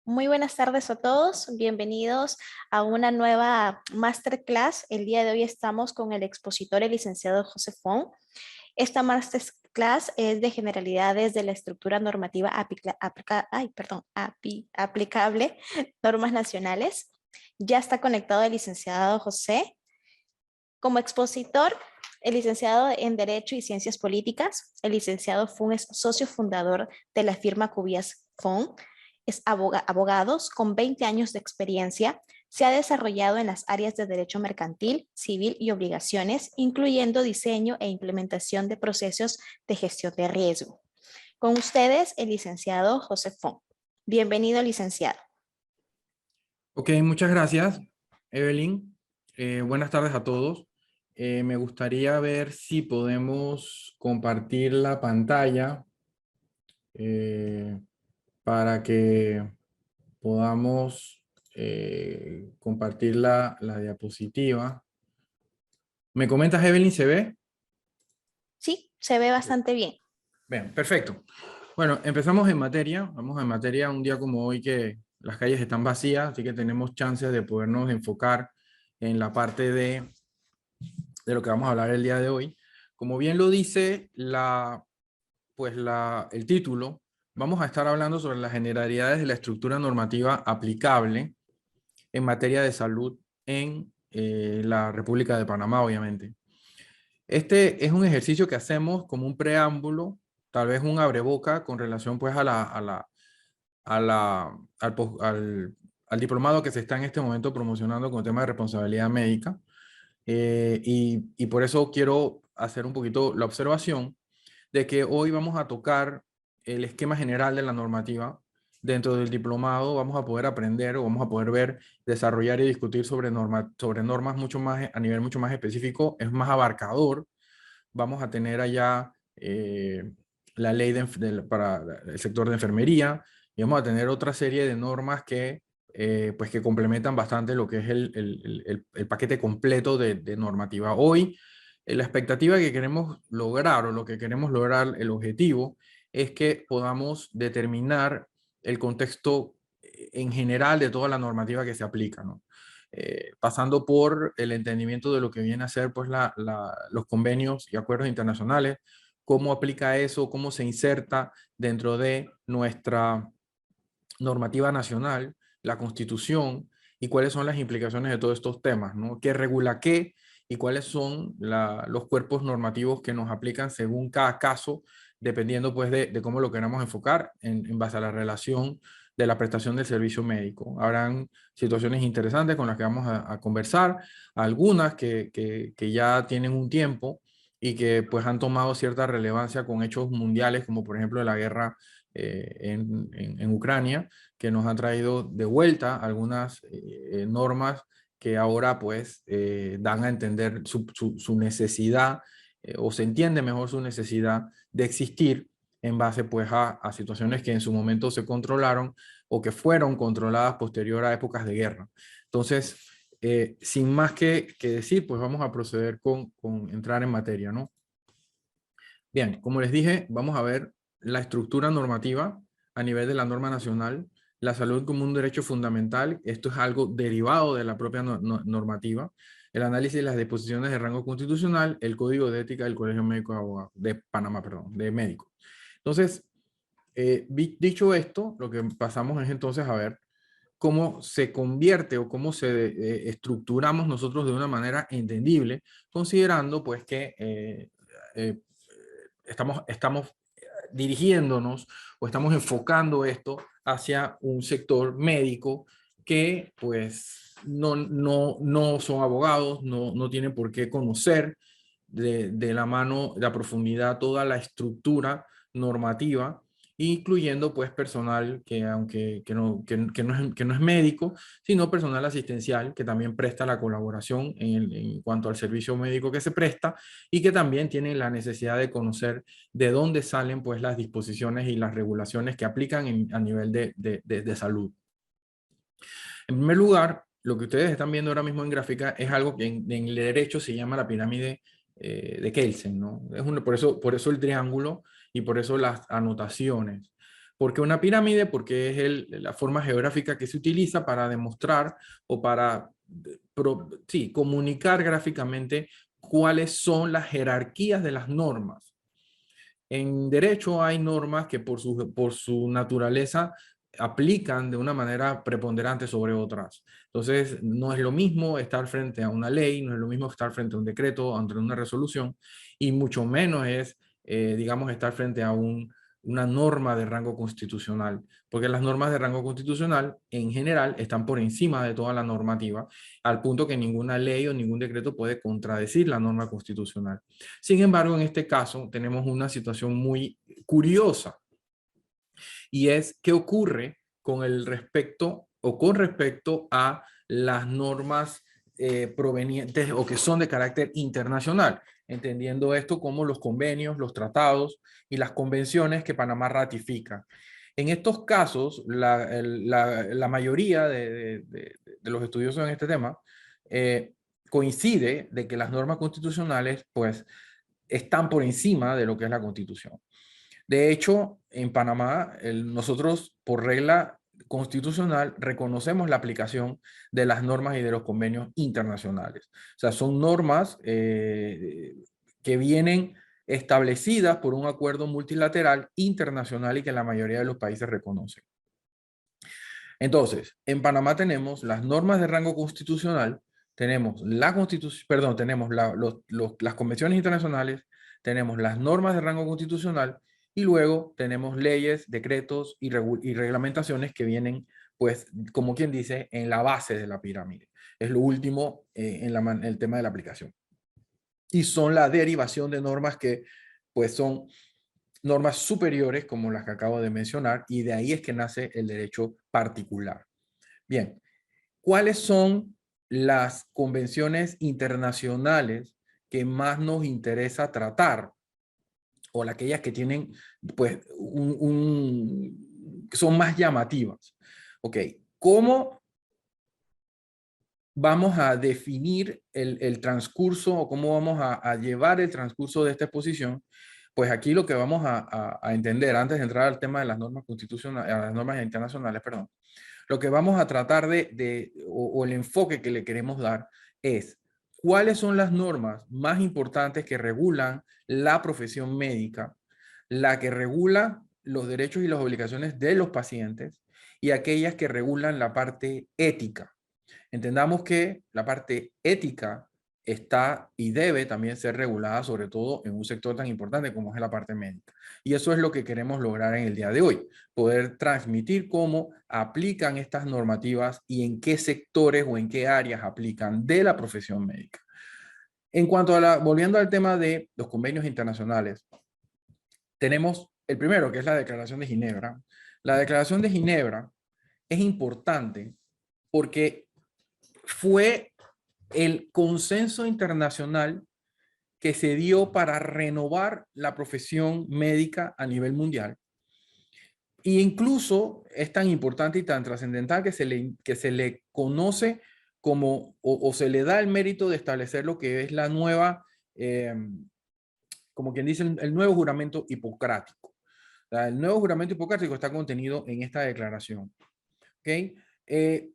Muy buenas tardes a todos, bienvenidos a una nueva masterclass. El día de hoy estamos con el expositor, el licenciado José Font. Esta masterclass es de generalidades de la estructura normativa aplicable, normas nacionales. Ya está conectado el licenciado José. Como expositor, el licenciado en Derecho y Ciencias Políticas, el licenciado Font es socio fundador de la firma Cubillas Font. Es abogado con 20 años de experiencia. Se ha desarrollado en las áreas de derecho mercantil, civil y obligaciones, incluyendo diseño e implementación de procesos de gestión de riesgo. Con ustedes, el licenciado José Font. Bienvenido, licenciado. Ok, muchas gracias, Evelyn. Buenas tardes a todos. Me gustaría ver si podemos compartir la pantalla eh, para que podamos compartir la diapositiva. ¿Me comentas, Evelyn, se ve? Sí, se ve bastante bien. Bien, perfecto. Bueno, empezamos en materia. Vamos en materia un día como hoy que las calles están vacías, así que tenemos chances de podernos enfocar en la parte de lo que vamos a hablar el día de hoy. Como bien lo dice el título, vamos a estar hablando sobre las generalidades de la estructura normativa aplicable en materia de salud en la República de Panamá, obviamente. Este es un ejercicio que hacemos como un preámbulo, tal vez un abreboca con relación pues al diplomado que se está en este momento promocionando con el tema de responsabilidad médica. Y por eso quiero hacer un poquito la observación de que hoy vamos a tocar el esquema general de la normativa. Dentro del diplomado vamos a poder aprender o vamos a poder ver, desarrollar y discutir sobre normas mucho más, a nivel mucho más específico, es más abarcador. Vamos a tener allá la ley para el sector de enfermería y vamos a tener otra serie de normas pues que complementan bastante lo que es el paquete completo de normativa. Hoy, la expectativa que queremos lograr o lo que queremos lograr, el objetivo, es que podamos determinar el contexto en general de toda la normativa que se aplica, ¿no? Pasando por el entendimiento de lo que viene a ser pues, los convenios y acuerdos internacionales, cómo aplica eso, cómo se inserta dentro de nuestra normativa nacional, la Constitución, y cuáles son las implicaciones de todos estos temas, ¿no? ¿Qué regula qué? Y cuáles son los cuerpos normativos que nos aplican según cada caso, dependiendo pues de cómo lo queramos enfocar en base a la relación de la prestación del servicio médico. Habrán situaciones interesantes con las que vamos a conversar, algunas que ya tienen un tiempo y que pues han tomado cierta relevancia con hechos mundiales, como por ejemplo la guerra en Ucrania, que nos han traído de vuelta algunas normas que ahora pues dan a entender su necesidad o se entiende mejor su necesidad de existir en base pues a situaciones que en su momento se controlaron o que fueron controladas posterior a épocas de guerra. Entonces, sin más que decir, pues vamos a proceder con entrar en materia, ¿no? Bien, como les dije, vamos a ver la estructura normativa a nivel de la norma nacional, la salud como un derecho fundamental, esto es algo derivado de la propia normativa, el análisis de las disposiciones de rango constitucional, el código de ética del Colegio Médico de Abogados, de Panamá, perdón, de médicos. Entonces, dicho esto, lo que pasamos es entonces a ver cómo se convierte o cómo se estructuramos nosotros de una manera entendible, considerando pues que eh, estamos dirigiéndonos o estamos enfocando esto hacia un sector médico que pues no son abogados, no tienen por qué conocer de la mano, de la profundidad, toda la estructura normativa, incluyendo pues personal que aunque que no es médico, sino personal asistencial que también presta la colaboración en cuanto al servicio médico que se presta y que también tiene la necesidad de conocer de dónde salen pues las disposiciones y las regulaciones que aplican a nivel de salud. En primer lugar, lo que ustedes están viendo ahora mismo en gráfica es algo que en el derecho se llama la pirámide de Kelsen, ¿no? Por eso el triángulo y por eso las anotaciones. ¿Por qué una pirámide? Porque es la forma geográfica que se utiliza para demostrar o para sí, comunicar gráficamente cuáles son las jerarquías de las normas. En derecho hay normas que por su naturaleza aplican de una manera preponderante sobre otras. Entonces, no es lo mismo estar frente a una ley, no es lo mismo estar frente a un decreto, ante una resolución, y mucho menos es, digamos, estar frente a una norma de rango constitucional, porque las normas de rango constitucional en general están por encima de toda la normativa, al punto que ninguna ley o ningún decreto puede contradecir la norma constitucional. Sin embargo, en este caso tenemos una situación muy curiosa, y es qué ocurre con el respecto o con respecto a las normas provenientes o que son de carácter internacional, entendiendo esto como los convenios, los tratados y las convenciones que Panamá ratifica. En estos casos, la mayoría de los estudiosos en este tema coincide de que las normas constitucionales pues están por encima de lo que es la Constitución. De hecho, en Panamá, nosotros por regla constitucional reconocemos la aplicación de las normas y de los convenios internacionales. O sea, son normas que vienen establecidas por un acuerdo multilateral internacional y que la mayoría de los países reconocen. Entonces, en Panamá tenemos las normas de rango constitucional, tenemos la constitución, perdón, tenemos las convenciones internacionales, tenemos las normas de rango constitucional y luego tenemos leyes, decretos y reglamentaciones que vienen, pues, como quien dice, en la base de la pirámide. Es lo último en el tema de la aplicación. Y son la derivación de normas que, pues, son normas superiores como las que acabo de mencionar, y de ahí es que nace el derecho particular. Bien, ¿cuáles son las convenciones internacionales que más nos interesa tratar? O aquellas que tienen, pues, son más llamativas. Ok, ¿cómo vamos a definir el transcurso o cómo vamos a llevar el transcurso de esta exposición? Pues aquí lo que vamos a entender, antes de entrar al tema de las normas constitucionales, a las normas internacionales, perdón, lo que vamos a tratar o el enfoque que le queremos dar es cuáles son las normas más importantes que regulan la profesión médica, la que regula los derechos y las obligaciones de los pacientes y aquellas que regulan la parte ética. Entendamos que la parte ética está y debe también ser regulada, sobre todo en un sector tan importante como es la parte médica. Y eso es lo que queremos lograr en el día de hoy, poder transmitir cómo aplican estas normativas y en qué sectores o en qué áreas aplican de la profesión médica. En cuanto a volviendo al tema de los convenios internacionales, tenemos el primero, que es la Declaración de Ginebra. La Declaración de Ginebra es importante porque fue el consenso internacional que se dio para renovar la profesión médica a nivel mundial. E incluso es tan importante y tan trascendental que se le conoce como, o se le da el mérito de establecer lo que es la nueva, como quien dice, el nuevo juramento hipocrático. O sea, el nuevo juramento hipocrático está contenido en esta declaración. ¿Okay?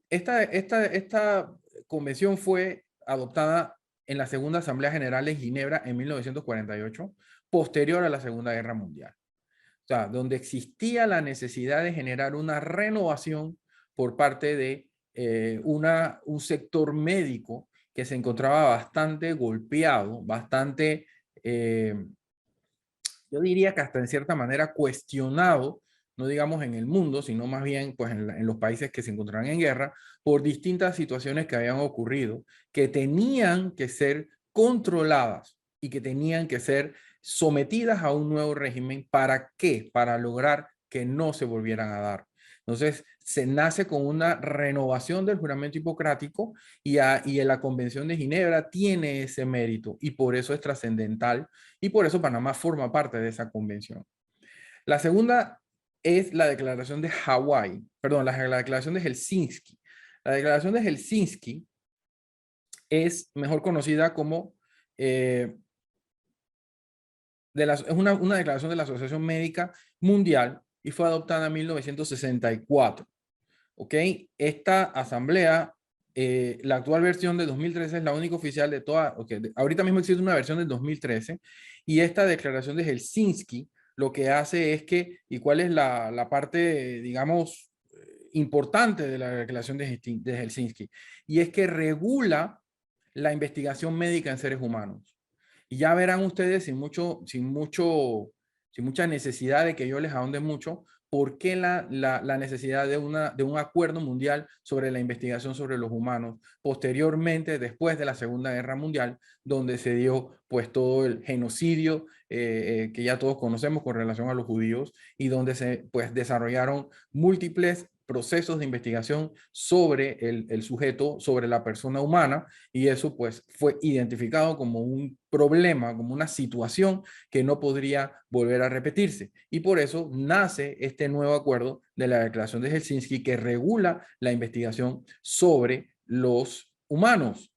Esta convención fue adoptada en la Segunda Asamblea General de Ginebra en 1948, posterior a la Segunda Guerra Mundial. O sea, donde existía la necesidad de generar una renovación por parte de un sector médico que se encontraba bastante golpeado, bastante, yo diría que hasta en cierta manera cuestionado, no digamos en el mundo, sino más bien pues en los países que se encontraban en guerra, por distintas situaciones que habían ocurrido, que tenían que ser controladas y que tenían que ser sometidas a un nuevo régimen. ¿Para qué? Para lograr que no se volvieran a dar. Entonces, se nace con una renovación del juramento hipocrático y la Convención de Ginebra tiene ese mérito y por eso es trascendental y por eso Panamá forma parte de esa convención. La segunda es la Declaración de Hawái, perdón, la Declaración de Helsinki. La Declaración de Helsinki es mejor conocida como es una declaración de la Asociación Médica Mundial y fue adoptada en 1964. ¿Ok? Esta asamblea, la actual versión de 2013 es la única oficial de toda, ahorita mismo existe una versión del 2013 y esta declaración de Helsinki lo que hace es que, ¿y cuál es la parte, digamos, importante de la declaración de Helsinki? Y es que regula la investigación médica en seres humanos. Y ya verán ustedes sin mucha necesidad de que yo les ahonde mucho, por qué la necesidad de un acuerdo mundial sobre la investigación sobre los humanos posteriormente, después de la Segunda Guerra Mundial, donde se dio pues todo el genocidio que ya todos conocemos con relación a los judíos y donde se pues desarrollaron múltiples procesos de investigación sobre el sujeto, sobre la persona humana, y eso pues fue identificado como un problema, como una situación que no podría volver a repetirse. Y por eso nace este nuevo acuerdo de la Declaración de Helsinki que regula la investigación sobre los humanos.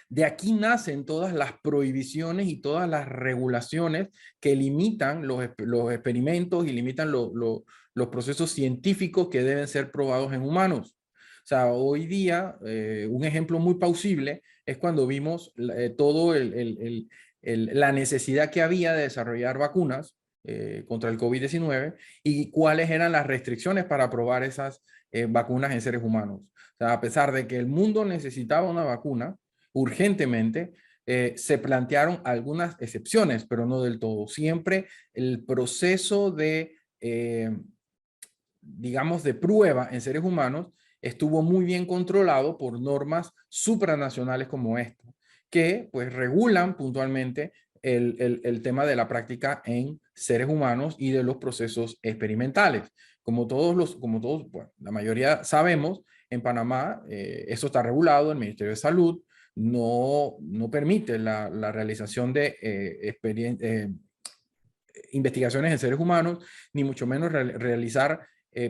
De aquí nacen todas las prohibiciones y todas las regulaciones que limitan los experimentos y limitan los procesos científicos que deben ser probados en humanos. O sea, hoy día, un ejemplo muy plausible es cuando vimos todo la necesidad que había de desarrollar vacunas contra el COVID-19 y cuáles eran las restricciones para probar esas vacunas en seres humanos. O sea, a pesar de que el mundo necesitaba una vacuna, urgentemente, se plantearon algunas excepciones, pero no del todo. Siempre el proceso de, digamos, de prueba en seres humanos estuvo muy bien controlado por normas supranacionales como esta, que pues regulan puntualmente el tema de la práctica en seres humanos y de los procesos experimentales. Como todos, bueno, la mayoría sabemos, en Panamá eso está regulado, el Ministerio de Salud no permite la realización de investigaciones en seres humanos, ni mucho menos realizar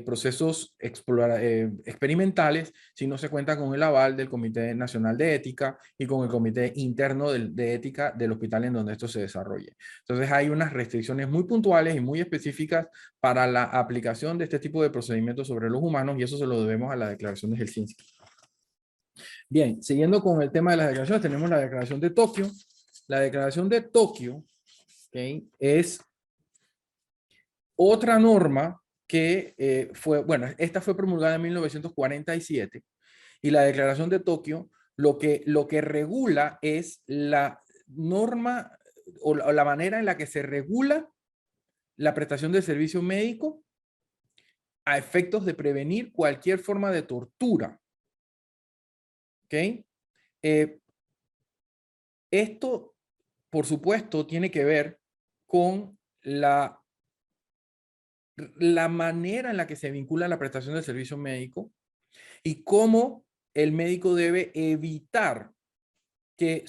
procesos experimentales si no se cuenta con el aval del Comité Nacional de Ética y con el Comité Interno de Ética del hospital en donde esto se desarrolle. Entonces hay unas restricciones muy puntuales y muy específicas para la aplicación de este tipo de procedimientos sobre los humanos y eso se lo debemos a la Declaración de Helsinki. Bien, siguiendo con el tema de las declaraciones, tenemos la Declaración de Tokio. La Declaración de Tokio, ¿okay?, es otra norma que esta fue promulgada en 1947 y la Declaración de Tokio lo que regula es la norma o la manera en la que se regula la prestación de servicio médico a efectos de prevenir cualquier forma de tortura. ¿Ok? Esto, por supuesto, tiene que ver con la manera en la que se vincula la prestación del servicio médico y cómo el médico debe evitar que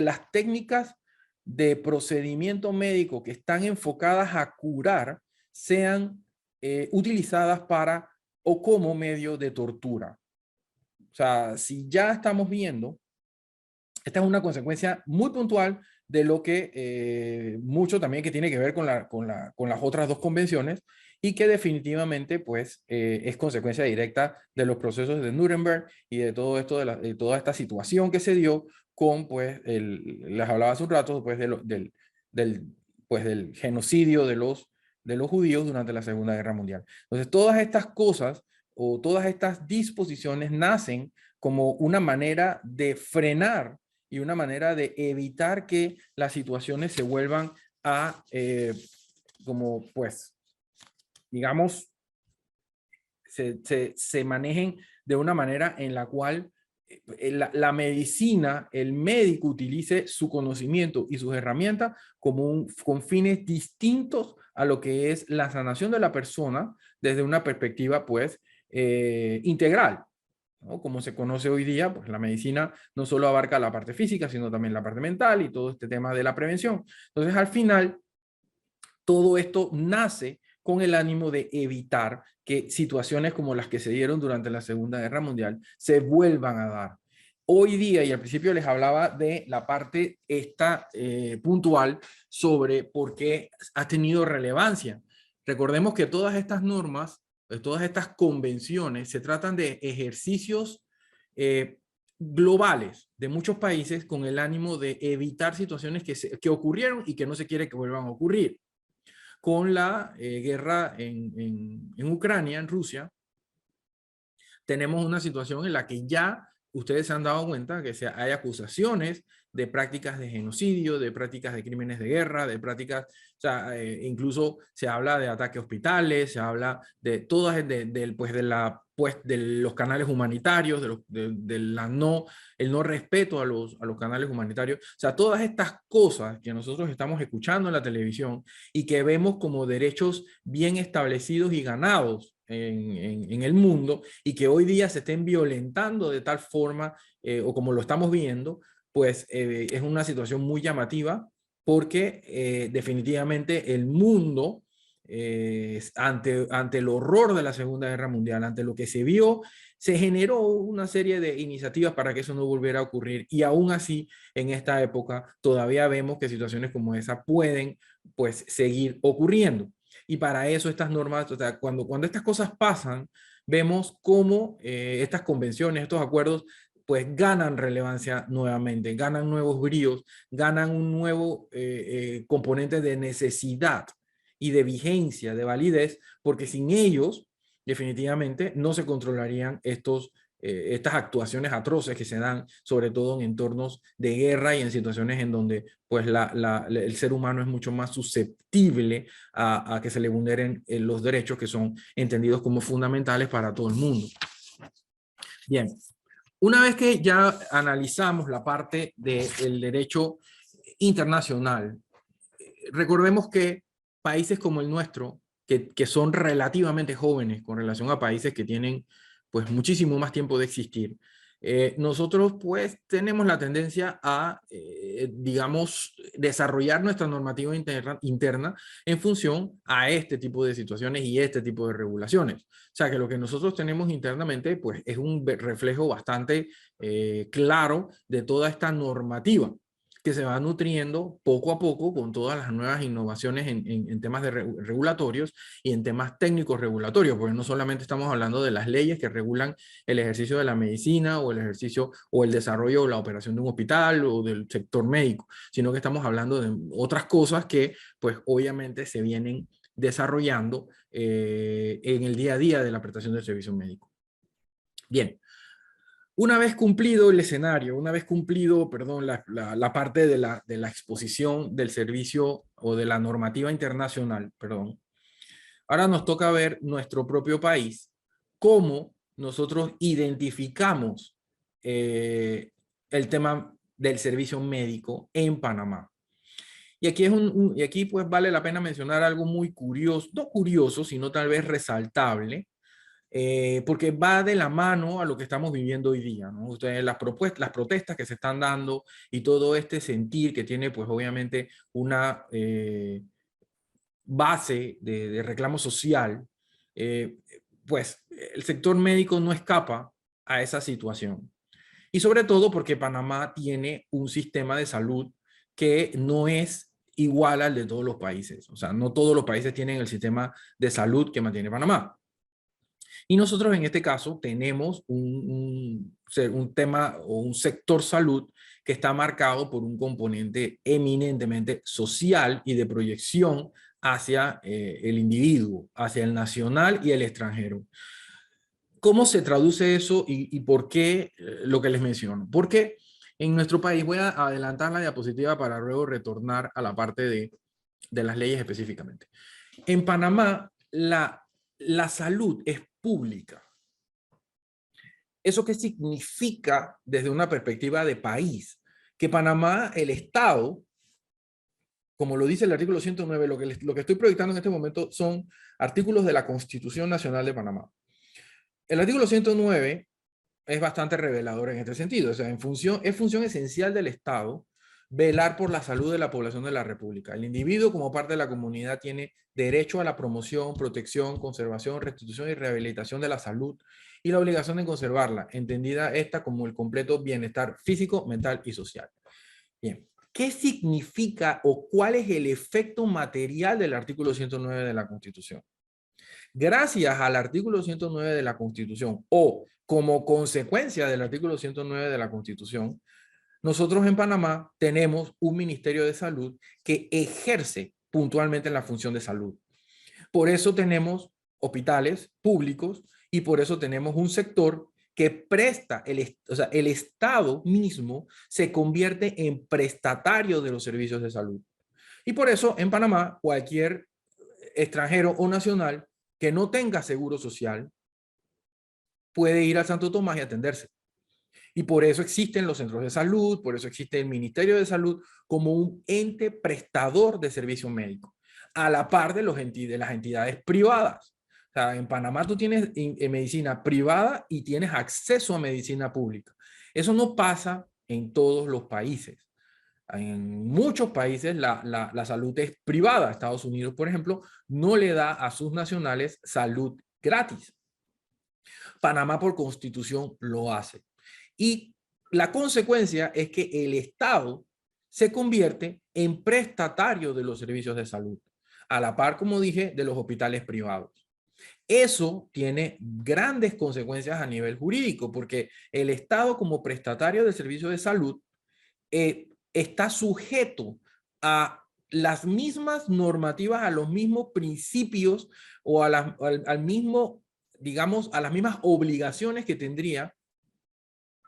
las técnicas de procedimiento médico que están enfocadas a curar sean utilizadas para o como medio de tortura. O sea, si ya estamos viendo, esta es una consecuencia muy puntual de lo que mucho también que tiene que ver con las otras dos convenciones y que definitivamente pues es consecuencia directa de los procesos de Nuremberg y de todo esto, de toda esta situación que se dio con pues, les hablaba hace un rato, pues, del genocidio de los judíos durante la Segunda Guerra Mundial. Entonces todas estas cosas o todas estas disposiciones nacen como una manera de frenar y una manera de evitar que las situaciones se vuelvan a, como pues, digamos, se manejen de una manera en la cual la medicina, el médico utilice su conocimiento y sus herramientas con fines distintos a lo que es la sanación de la persona desde una perspectiva pues integral, ¿no? Como se conoce hoy día, pues la medicina no solo abarca la parte física, sino también la parte mental y todo este tema de la prevención. Entonces, al final, todo esto nace con el ánimo de evitar que situaciones como las que se dieron durante la Segunda Guerra Mundial se vuelvan a dar. Hoy día, y al principio les hablaba de la parte esta puntual sobre por qué ha tenido relevancia. Recordemos que todas estas normas, todas estas convenciones, se tratan de ejercicios globales de muchos países con el ánimo de evitar situaciones que ocurrieron y que no se quiere que vuelvan a ocurrir. Con la guerra en Ucrania, en Rusia, tenemos una situación en la que ya ustedes se han dado cuenta que hay acusaciones de prácticas de genocidio, de prácticas de crímenes de guerra, de prácticas, o sea, incluso se habla de ataques a hospitales, se habla de todas, de los canales humanitarios, el no respeto a los canales humanitarios, o sea, todas estas cosas que nosotros estamos escuchando en la televisión y que vemos como derechos bien establecidos y ganados en el mundo, y que hoy día se estén violentando de tal forma, o como lo estamos viendo, pues es una situación muy llamativa, porque definitivamente el mundo, ante el horror de la Segunda Guerra Mundial, ante lo que se vio, se generó una serie de iniciativas para que eso no volviera a ocurrir, y aún así en esta época todavía vemos que situaciones como esa pueden pues seguir ocurriendo. Y para eso estas normas, o sea, cuando estas cosas pasan, vemos cómo estas convenciones, estos acuerdos, pues ganan relevancia nuevamente, ganan nuevos bríos, ganan un nuevo componente de necesidad y de vigencia, de validez, porque sin ellos definitivamente no se controlarían estas actuaciones atroces que se dan, sobre todo en entornos de guerra y en situaciones en donde pues el ser humano es mucho más susceptible a que se le vulneren los derechos que son entendidos como fundamentales para todo el mundo. Bien, una vez que ya analizamos la parte del derecho internacional, recordemos que países como el nuestro, que son relativamente jóvenes con relación a países que tienen pues muchísimo más tiempo de existir, nosotros pues tenemos la tendencia a, digamos, desarrollar nuestra normativa interna en función a este tipo de situaciones y este tipo de regulaciones. O sea que lo que nosotros tenemos internamente pues es un reflejo bastante claro de toda esta normativa que se va nutriendo poco a poco con todas las nuevas innovaciones en temas regulatorios y en temas técnicos regulatorios, porque no solamente estamos hablando de las leyes que regulan el ejercicio de la medicina o el ejercicio o el desarrollo o la operación de un hospital o del sector médico, sino que estamos hablando de otras cosas que pues obviamente se vienen desarrollando en el día a día de la prestación del servicio médico. Bien. Una vez cumplido el escenario, una vez cumplido, perdón, la parte de la exposición del servicio o de la normativa internacional, perdón, ahora nos toca ver nuestro propio país, cómo nosotros identificamos el tema del servicio médico en Panamá. Y aquí, y aquí pues vale la pena mencionar algo muy curioso, no curioso, sino tal vez resaltable, porque va de la mano a lo que estamos viviendo hoy día, ¿no? Ustedes, las protestas que se están dando y todo este sentir que tiene, pues obviamente, una base de reclamo social, eh, pues el sector médico no escapa a esa situación. Y sobre todo porque Panamá tiene un sistema de salud que no es igual al de todos los países. O sea, no todos los países tienen el sistema de salud que mantiene Panamá. Y nosotros en este caso tenemos un tema o un sector salud que está marcado por un componente eminentemente social y de proyección hacia el individuo, hacia el nacional y el extranjero. ¿Cómo se traduce eso y por qué lo que les menciono? Porque en nuestro país, voy a adelantar la diapositiva para luego retornar a la parte de las leyes específicamente. En Panamá, la salud es pública. ¿Eso qué significa desde una perspectiva de país? Que Panamá, el Estado, como lo dice el artículo 109, lo que estoy proyectando en este momento son artículos de la Constitución Nacional de Panamá. El artículo 109 es bastante revelador en este sentido. O sea, es función esencial del Estado velar por la salud de la población de la República. El individuo como parte de la comunidad tiene derecho a la promoción, protección, conservación, restitución y rehabilitación de la salud y la obligación de conservarla, entendida esta como el completo bienestar físico, mental y social. Bien. ¿qué significa o cuál es el efecto material del artículo 109 de la Constitución? Gracias al artículo 109 de la Constitución o como consecuencia del artículo 109 de la Constitución, nosotros en Panamá tenemos un Ministerio de Salud que ejerce puntualmente la función de salud. Por eso tenemos hospitales públicos y por eso tenemos un sector que presta, o sea, el Estado mismo se convierte en prestatario de los servicios de salud. Y por eso en Panamá cualquier extranjero o nacional que no tenga seguro social puede ir al Santo Tomás y atenderse. Y por eso existen los centros de salud, por eso existe el Ministerio de Salud como un ente prestador de servicios médicos, a la par de, de las entidades privadas. O sea, en Panamá tú tienes medicina privada y tienes acceso a medicina pública. Eso no pasa en todos los países. En muchos países la salud es privada. Estados Unidos, por ejemplo, no le da a sus nacionales salud gratis. Panamá por constitución lo hace. Y la consecuencia es que el Estado se convierte en prestatario de los servicios de salud, a la par, como dije, de los hospitales privados. Eso tiene grandes consecuencias a nivel jurídico, porque el Estado como prestatario de servicios de salud está sujeto a las mismas normativas, a los mismos principios o al mismo, digamos, a las mismas obligaciones que tendría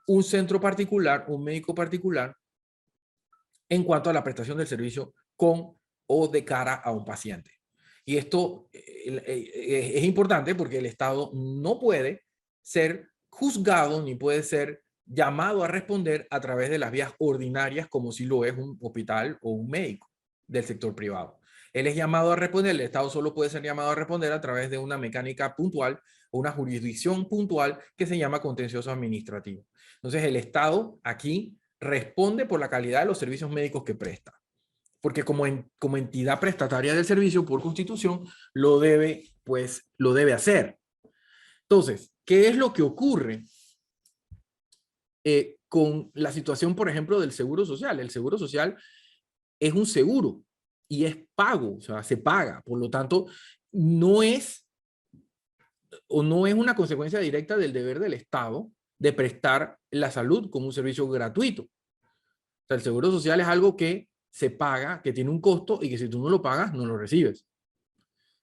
un centro particular, un médico particular, en cuanto a la prestación del servicio con o de cara a un paciente. Y esto es importante porque el Estado no puede ser juzgado ni puede ser llamado a responder a través de las vías ordinarias como si lo es un hospital o un médico del sector privado. Él es llamado a responder, el Estado solo puede ser llamado a responder a través de una mecánica puntual o una jurisdicción puntual que se llama contencioso administrativo. Entonces el Estado aquí responde por la calidad de los servicios médicos que presta, porque como entidad prestataria del servicio por constitución lo debe hacer. Entonces, ¿qué es lo que ocurre con la situación, por ejemplo, del seguro social? El seguro social es un seguro y es pago, o sea, se paga. Por lo tanto, no es una consecuencia directa del deber del Estado de prestar la salud como un servicio gratuito. O sea, el seguro social es algo que se paga, que tiene un costo y que si tú no lo pagas, no lo recibes.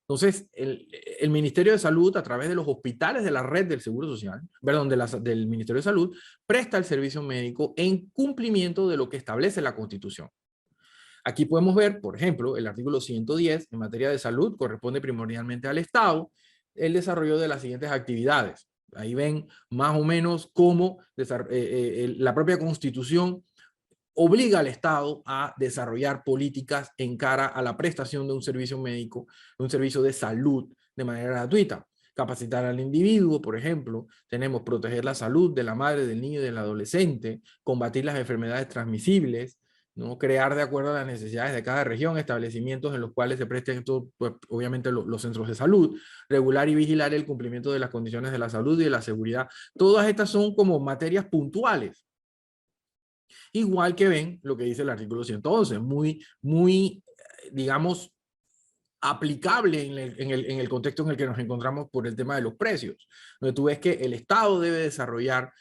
Entonces, el Ministerio de Salud, a través de los hospitales de la red del Seguro Social, perdón, del Ministerio de Salud, presta el servicio médico en cumplimiento de lo que establece la Constitución. Aquí podemos ver, por ejemplo, el artículo 110 en materia de salud corresponde primordialmente al Estado el desarrollo de las siguientes actividades. Ahí ven más o menos cómo la propia Constitución obliga al Estado a desarrollar políticas en cara a la prestación de un servicio médico, un servicio de salud de manera gratuita. Capacitar al individuo, por ejemplo, tenemos proteger la salud de la madre, del niño y del adolescente, combatir las enfermedades transmisibles, ¿no? Crear de acuerdo a las necesidades de cada región establecimientos en los cuales se presten pues, obviamente los centros de salud, regular y vigilar el cumplimiento de las condiciones de la salud y de la seguridad. Todas estas son como materias puntuales. Igual que ven lo que dice el artículo 111, muy, digamos, aplicable en el contexto en el que nos encontramos por el tema de los precios, donde tú ves que el Estado debe desarrollar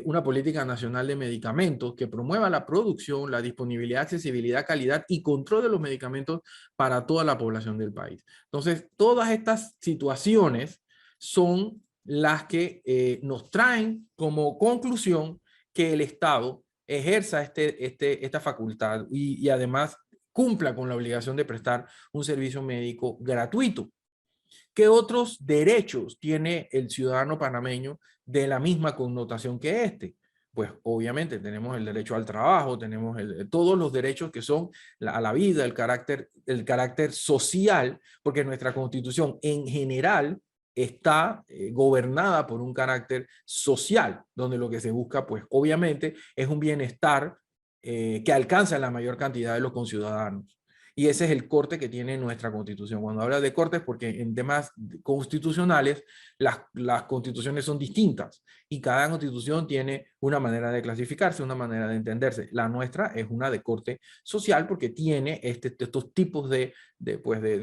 una política nacional de medicamentos que promueva la producción, la disponibilidad, accesibilidad, calidad y control de los medicamentos para toda la población del país. Entonces, todas estas situaciones son las que nos traen como conclusión que el Estado ejerza esta facultad y además cumpla con la obligación de prestar un servicio médico gratuito. ¿Qué otros derechos tiene el ciudadano panameño de la misma connotación que este? Pues obviamente tenemos el derecho al trabajo, tenemos todos los derechos que son a la vida, el carácter social, porque nuestra Constitución en general está gobernada por un carácter social, donde lo que se busca, pues obviamente, es un bienestar que alcanza la mayor cantidad de los conciudadanos. Y ese es el corte que tiene nuestra Constitución. Cuando habla de cortes, porque en temas constitucionales las constituciones son distintas y cada constitución tiene una manera de clasificarse, una manera de entenderse. La nuestra es una de corte social porque tiene estos tipos de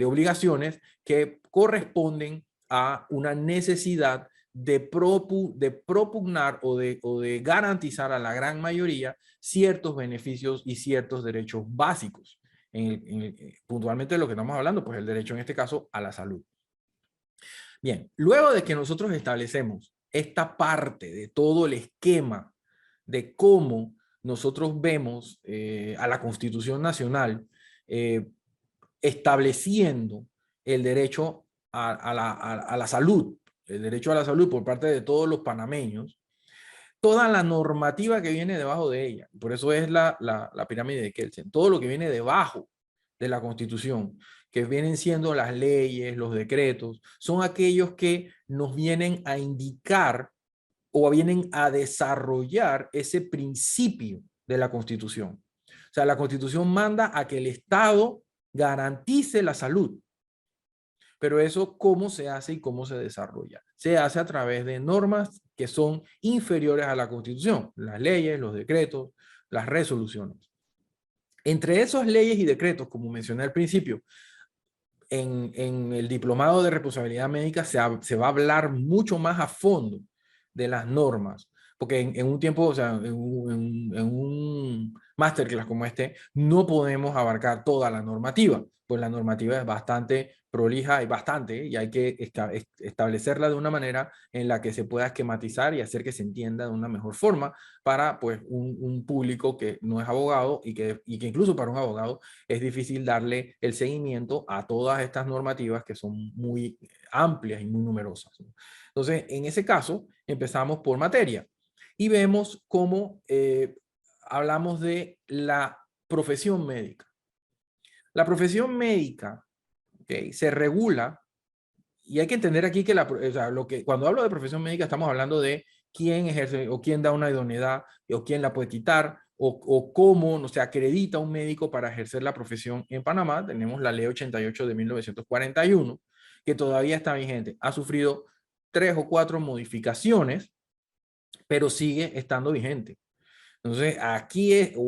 obligaciones que corresponden a una necesidad de propugnar o de garantizar a la gran mayoría ciertos beneficios y ciertos derechos básicos. Puntualmente de lo que estamos hablando, pues el derecho en este caso a la salud. Bien, luego de que nosotros establecemos esta parte de todo el esquema de cómo nosotros vemos a la Constitución Nacional estableciendo el derecho a la salud, el derecho a la salud por parte de todos los panameños, toda la normativa que viene debajo de ella, por eso es la pirámide de Kelsen, todo lo que viene debajo de la Constitución, que vienen siendo las leyes, los decretos, son aquellos que nos vienen a indicar o vienen a desarrollar ese principio de la Constitución. O sea, la Constitución manda a que el Estado garantice la salud. Pero eso, ¿cómo se hace y cómo se desarrolla? Se hace a través de normas que son inferiores a la Constitución, las leyes, los decretos, las resoluciones. Entre esas leyes y decretos, como mencioné al principio, en el diplomado de responsabilidad médica se va a hablar mucho más a fondo de las normas, porque en un tiempo, o sea, en un masterclass como este, no podemos abarcar toda la normativa, pues la normativa es bastante prolija y hay que establecerla de una manera en la que se pueda esquematizar y hacer que se entienda de una mejor forma para pues un público que no es abogado y que incluso para un abogado es difícil darle el seguimiento a todas estas normativas que son muy amplias y muy numerosas. Entonces, en ese caso, empezamos por materia y vemos cómo hablamos de la profesión médica. La profesión médica, ¿okay?, se regula, y hay que entender aquí que, cuando hablo de profesión médica estamos hablando de quién ejerce o quién da una idoneidad o quién la puede quitar o cómo no se acredita un médico para ejercer la profesión en Panamá. Tenemos la ley 88 de 1941 que todavía está vigente. Ha sufrido 3 o 4 modificaciones, pero sigue estando vigente. Entonces,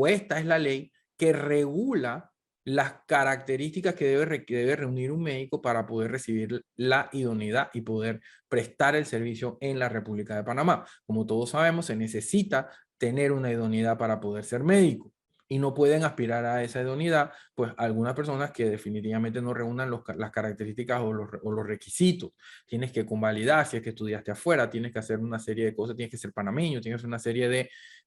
esta es la ley que regula las características que debe reunir un médico para poder recibir la idoneidad y poder prestar el servicio en la República de Panamá. Como todos sabemos, se necesita tener una idoneidad para poder ser médico y no pueden aspirar a esa idoneidad, pues algunas personas que definitivamente no reúnan las características o los requisitos. Tienes que convalidar, si es que estudiaste afuera, tienes que hacer una serie de cosas, tienes que ser panameño, tienes que hacer una serie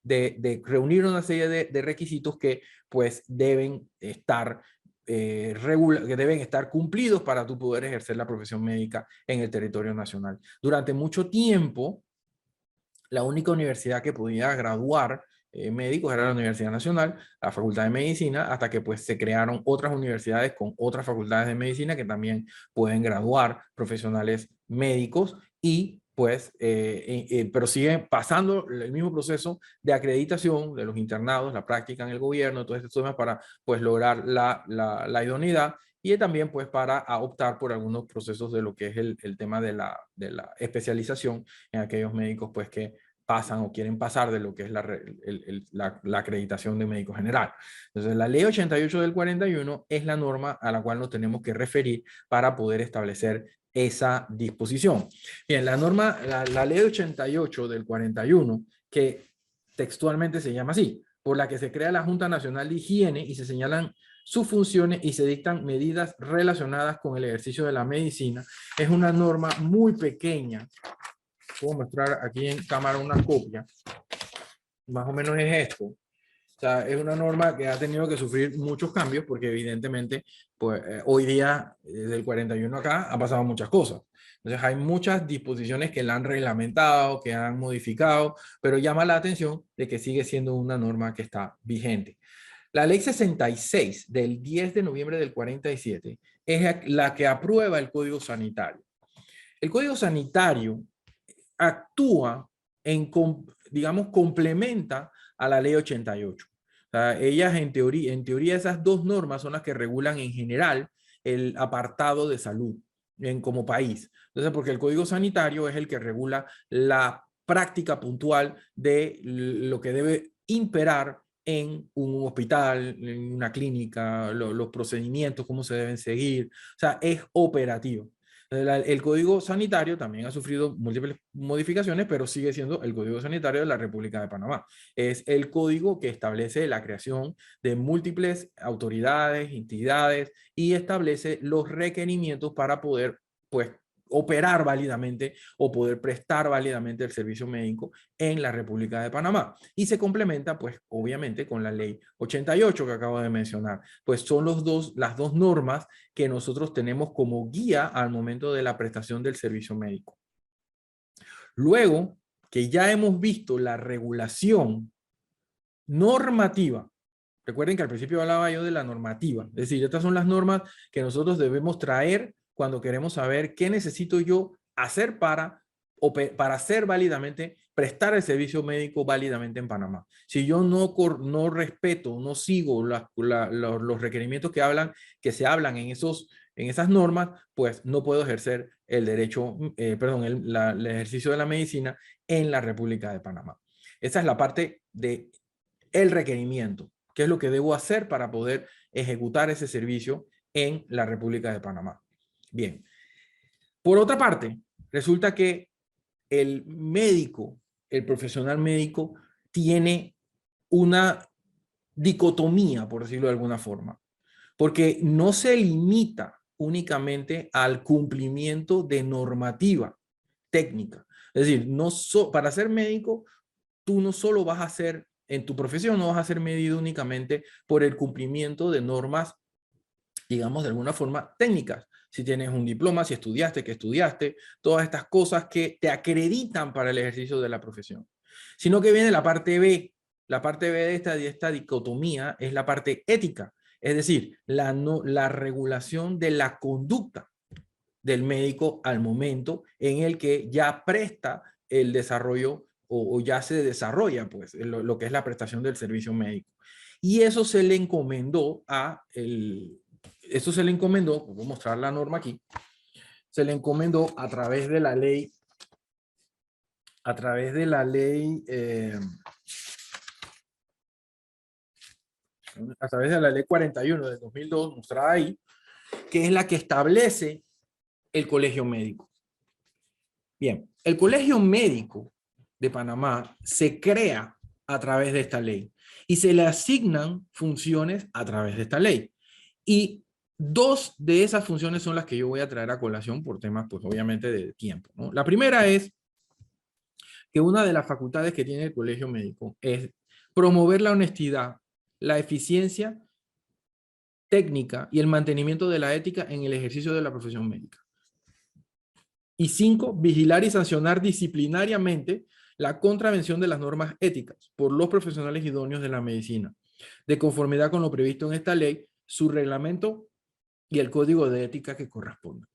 de reunir una serie de requisitos que pues deben estar que deben estar cumplidos para tú poder ejercer la profesión médica en el territorio nacional. Durante mucho tiempo, la única universidad que podía graduar médicos era la Universidad Nacional, la Facultad de Medicina, hasta que pues se crearon otras universidades con otras facultades de medicina que también pueden graduar profesionales médicos y pues, pero siguen pasando el mismo proceso de acreditación de los internados, la práctica en el gobierno, todo estos temas para pues lograr la idoneidad y también pues para optar por algunos procesos de lo que es el tema de la especialización en aquellos médicos pues que pasan o quieren pasar de lo que es la acreditación de médico general. Entonces, la ley 88 del 41 es la norma a la cual nos tenemos que referir para poder establecer esa disposición. Bien, la ley 88 del 41, que textualmente se llama así, por la que se crea la Junta Nacional de Higiene y se señalan sus funciones y se dictan medidas relacionadas con el ejercicio de la medicina, es una norma muy pequeña. Puedo mostrar aquí en cámara una copia. Más o menos es esto. O sea, es una norma que ha tenido que sufrir muchos cambios porque evidentemente pues, hoy día, desde el 41 acá, ha pasado muchas cosas. Entonces hay muchas disposiciones que la han reglamentado, que han modificado, pero llama la atención de que sigue siendo una norma que está vigente. La ley 66 del 10 de noviembre del 47 es la que aprueba el Código Sanitario. El Código Sanitario actúa digamos, complementa a la ley 88. sea, ellas en teoría esas dos normas son las que regulan en general el apartado de salud como país. Entonces, porque el Código Sanitario es el que regula la práctica puntual de lo que debe imperar en un hospital, en una clínica, los procedimientos, cómo se deben seguir. O sea, es operativo. El Código Sanitario también ha sufrido múltiples modificaciones, pero sigue siendo el Código Sanitario de la República de Panamá. Es el código que establece la creación de múltiples autoridades, entidades y establece los requerimientos para poder, pues, operar válidamente o poder prestar válidamente el servicio médico en la República de Panamá. Y se complementa, pues, obviamente, con la ley 88 que acabo de mencionar. Pues son las dos normas que nosotros tenemos como guía al momento de la prestación del servicio médico. Luego que ya hemos visto la regulación normativa, recuerden que al principio hablaba yo de la normativa, es decir, estas son las normas que nosotros debemos traer cuando queremos saber qué necesito yo hacer para hacer válidamente, prestar el servicio médico válidamente en Panamá. Si yo no respeto, no sigo los requerimientos que se hablan en esas normas, pues no puedo ejercer el derecho, el ejercicio de la medicina en la República de Panamá. Esa es la parte de el requerimiento. ¿Qué es lo que debo hacer para poder ejecutar ese servicio en la República de Panamá? Bien. Por otra parte, resulta que el médico, el profesional médico, tiene una dicotomía, por decirlo de alguna forma, porque no se limita únicamente al cumplimiento de normativa técnica. Es decir, para ser médico, tú no solo vas a ser, en tu profesión no vas a ser medido únicamente por el cumplimiento de normas, digamos, de alguna forma técnicas. Si tienes un diploma, si estudiaste, que estudiaste, todas estas cosas que te acreditan para el ejercicio de la profesión. Sino que viene la parte B. La parte B de esta dicotomía es la parte ética, es decir, la regulación de la conducta del médico al momento en el que ya presta el desarrollo o ya se desarrolla pues lo que es la prestación del servicio médico. Y eso se le encomendó voy a mostrar la norma aquí, se le encomendó a través de la ley, a través de la ley 41 de 2002, mostrada ahí, que es la que establece el colegio médico. Bien, el colegio médico de Panamá se crea a través de esta ley y se le asignan funciones a través de esta ley. Y dos de esas funciones son las que yo voy a traer a colación por temas, pues obviamente, de tiempo, ¿no? La primera es que una de las facultades que tiene el colegio médico es promover la honestidad, la eficiencia técnica y el mantenimiento de la ética en el ejercicio de la profesión médica. Y 5, vigilar y sancionar disciplinariamente la contravención de las normas éticas por los profesionales idóneos de la medicina, de conformidad con lo previsto en esta ley, su reglamento y el código de ética que corresponda.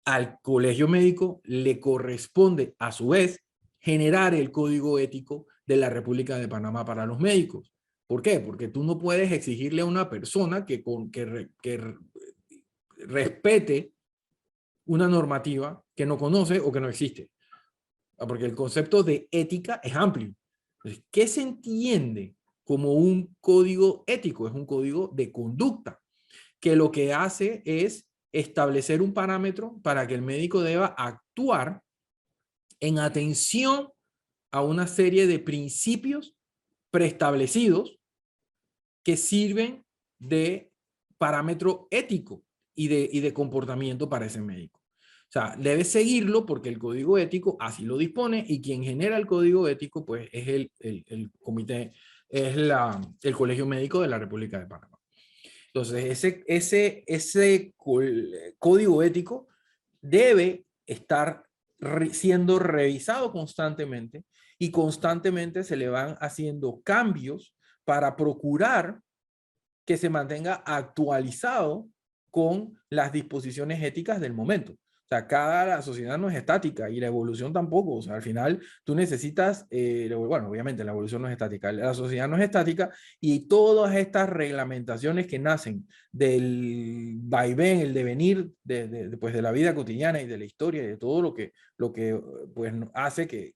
Al colegio médico le corresponde, a su vez, generar el código ético de la República de Panamá para los médicos. ¿Por qué? Porque tú no puedes exigirle a una persona que respete una normativa que no conoce o que no existe. Porque el concepto de ética es amplio. Entonces, ¿qué se entiende como un código ético? Es un código de conducta, que lo que hace es establecer un parámetro para que el médico deba actuar en atención a una serie de principios preestablecidos que sirven de parámetro ético y de comportamiento para ese médico. O sea, debe seguirlo porque el código ético así lo dispone y quien genera el código ético pues es el comité, es el Colegio Médico de la República de Panamá. Entonces, ese código ético debe estar siendo revisado constantemente y constantemente se le van haciendo cambios para procurar que se mantenga actualizado con las disposiciones éticas del momento. O sea, la sociedad no es estática y la evolución tampoco. O sea, al final tú necesitas, bueno, obviamente la evolución no es estática, la sociedad no es estática y todas estas reglamentaciones que nacen del vaivén, el devenir pues, de la vida cotidiana y de la historia y de todo lo que pues, hace que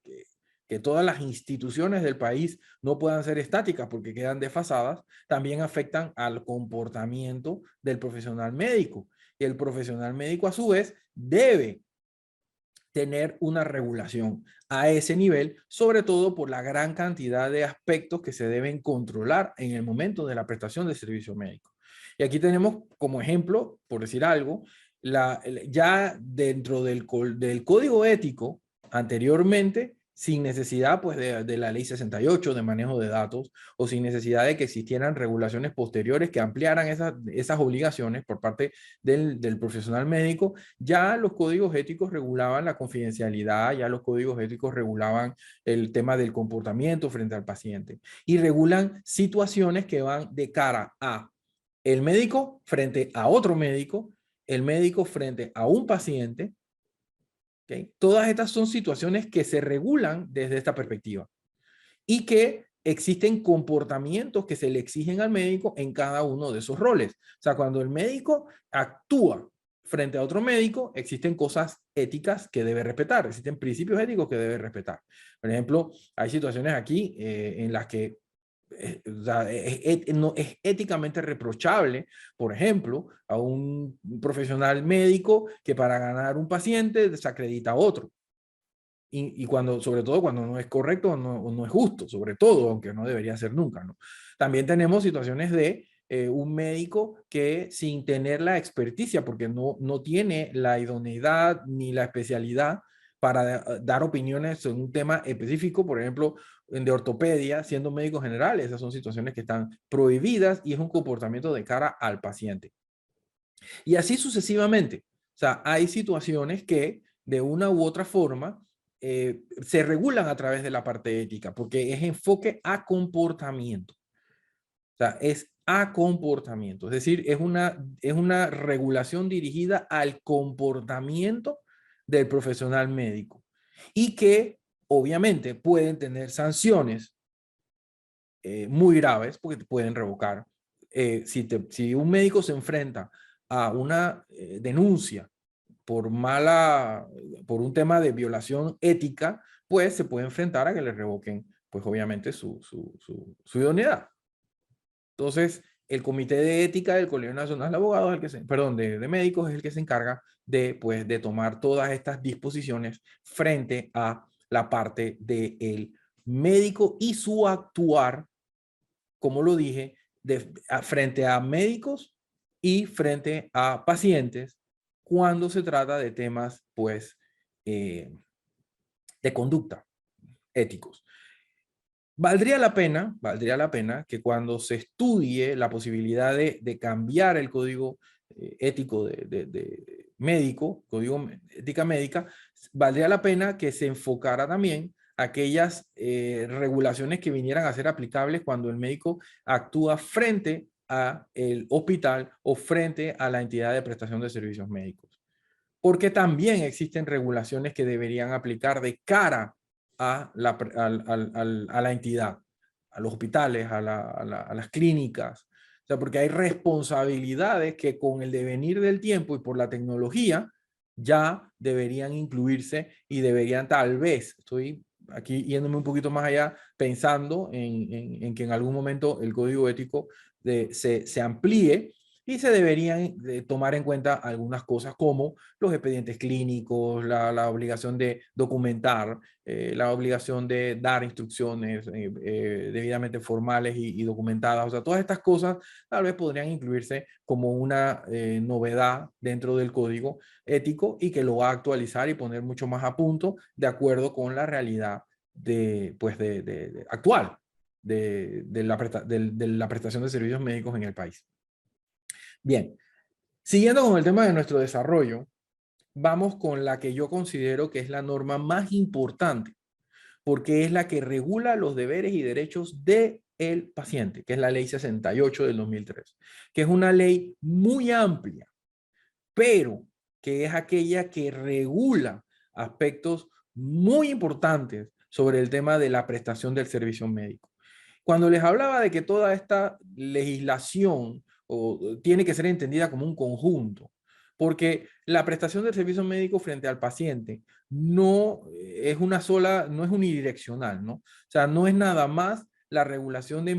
todas las instituciones del país no puedan ser estáticas porque quedan desfasadas, también afectan al comportamiento del profesional médico. Y el profesional médico, a su vez, debe tener una regulación a ese nivel, sobre todo por la gran cantidad de aspectos que se deben controlar en el momento de la prestación de servicio médico. Y aquí tenemos como ejemplo, por decir algo, ya dentro del código ético, anteriormente, sin necesidad pues, de la ley 68 de manejo de datos o sin necesidad de que existieran regulaciones posteriores que ampliaran esas obligaciones por parte del profesional médico, ya los códigos éticos regulaban la confidencialidad, ya los códigos éticos regulaban el tema del comportamiento frente al paciente y regulan situaciones que van de cara a el médico frente a otro médico, el médico frente a un paciente. ¿Okay? Todas estas son situaciones que se regulan desde esta perspectiva y que existen comportamientos que se le exigen al médico en cada uno de esos roles. O sea, cuando el médico actúa frente a otro médico, existen cosas éticas que debe respetar, existen principios éticos que debe respetar. Por ejemplo, hay situaciones aquí en las que o sea, no, es éticamente reprochable, por ejemplo, a un profesional médico que para ganar un paciente desacredita a otro. Y cuando, sobre todo cuando no es correcto o no es justo, sobre todo, aunque no debería ser nunca, ¿no? También tenemos situaciones de un médico que sin tener la experticia, porque no tiene la idoneidad ni la especialidad para dar opiniones en un tema específico, por ejemplo, de ortopedia, siendo médico general, esas son situaciones que están prohibidas y es un comportamiento de cara al paciente. Y así sucesivamente. O sea, hay situaciones que de una u otra forma se regulan a través de la parte ética, porque es enfoque a comportamiento. O sea, es a comportamiento. Es decir, es una regulación dirigida al comportamiento del profesional médico. Y que obviamente pueden tener sanciones muy graves, porque te pueden revocar. Si un médico se enfrenta a una denuncia por un tema de violación ética, pues se puede enfrentar a que le revoquen, pues obviamente su idoneidad. Entonces, el Comité de Ética del Colegio Nacional de Abogados, de médicos, es el que se encarga pues, de tomar todas estas disposiciones frente a la parte del médico y su actuar, como lo dije, frente a médicos y frente a pacientes cuando se trata de temas, pues, de conducta éticos. Valdría la pena que cuando se estudie la posibilidad de cambiar el código ético de médico, código ética médica, valdría la pena que se enfocara también aquellas regulaciones que vinieran a ser aplicables cuando el médico actúa frente a el hospital o frente a la entidad de prestación de servicios médicos. Porque también existen regulaciones que deberían aplicar de cara a la entidad, a los hospitales, a las clínicas. O sea, porque hay responsabilidades que con el devenir del tiempo y por la tecnología ya deberían incluirse y deberían tal vez, estoy aquí yéndome un poquito más allá, pensando en que en algún momento el código ético se amplíe y se deberían tomar en cuenta algunas cosas como los expedientes clínicos, la obligación de documentar, la obligación de dar instrucciones debidamente formales y documentadas. O sea, todas estas cosas tal vez podrían incluirse como una novedad dentro del código ético y que lo va a actualizar y poner mucho más a punto de acuerdo con la realidad actual de la prestación de servicios médicos en el país. Bien, siguiendo con el tema de nuestro desarrollo, vamos con la que yo considero que es la norma más importante, porque es la que regula los deberes y derechos del paciente, que es la Ley 68 del 2003, que es una ley muy amplia, pero que es aquella que regula aspectos muy importantes sobre el tema de la prestación del servicio médico. Cuando les hablaba de que toda esta legislación tiene que ser entendida como un conjunto, porque la prestación del servicio médico frente al paciente no es una sola, no es unidireccional, ¿no? O sea, no es nada más la regulación de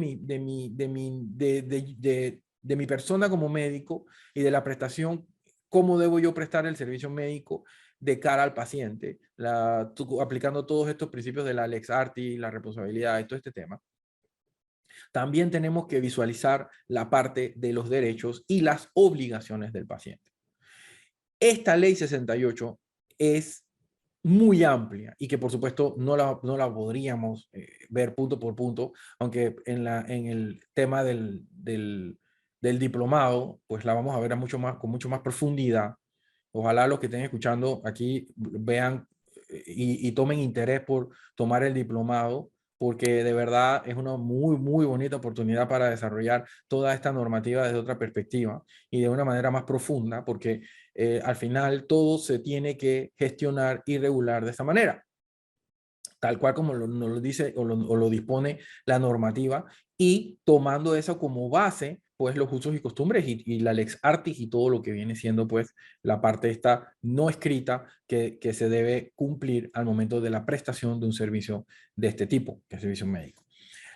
mi persona como médico y de la prestación, cómo debo yo prestar el servicio médico de cara al paciente, aplicando todos estos principios de la Lex Artis, la responsabilidad y todo este tema. También tenemos que visualizar la parte de los derechos y las obligaciones del paciente. Esta ley 68 es muy amplia y que por supuesto no la podríamos ver punto por punto, aunque en el tema del diplomado, pues la vamos a ver con mucho más profundidad. Ojalá los que estén escuchando aquí vean y tomen interés por tomar el diplomado, porque de verdad es una muy bonita oportunidad para desarrollar toda esta normativa desde otra perspectiva y de una manera más profunda, porque al final todo se tiene que gestionar y regular de esta manera, tal cual como nos lo dice o lo dispone la normativa, y tomando eso como base, pues los usos y costumbres y la Lex Artis y todo lo que viene siendo pues la parte esta no escrita que se debe cumplir al momento de la prestación de un servicio de este tipo, que es servicio médico.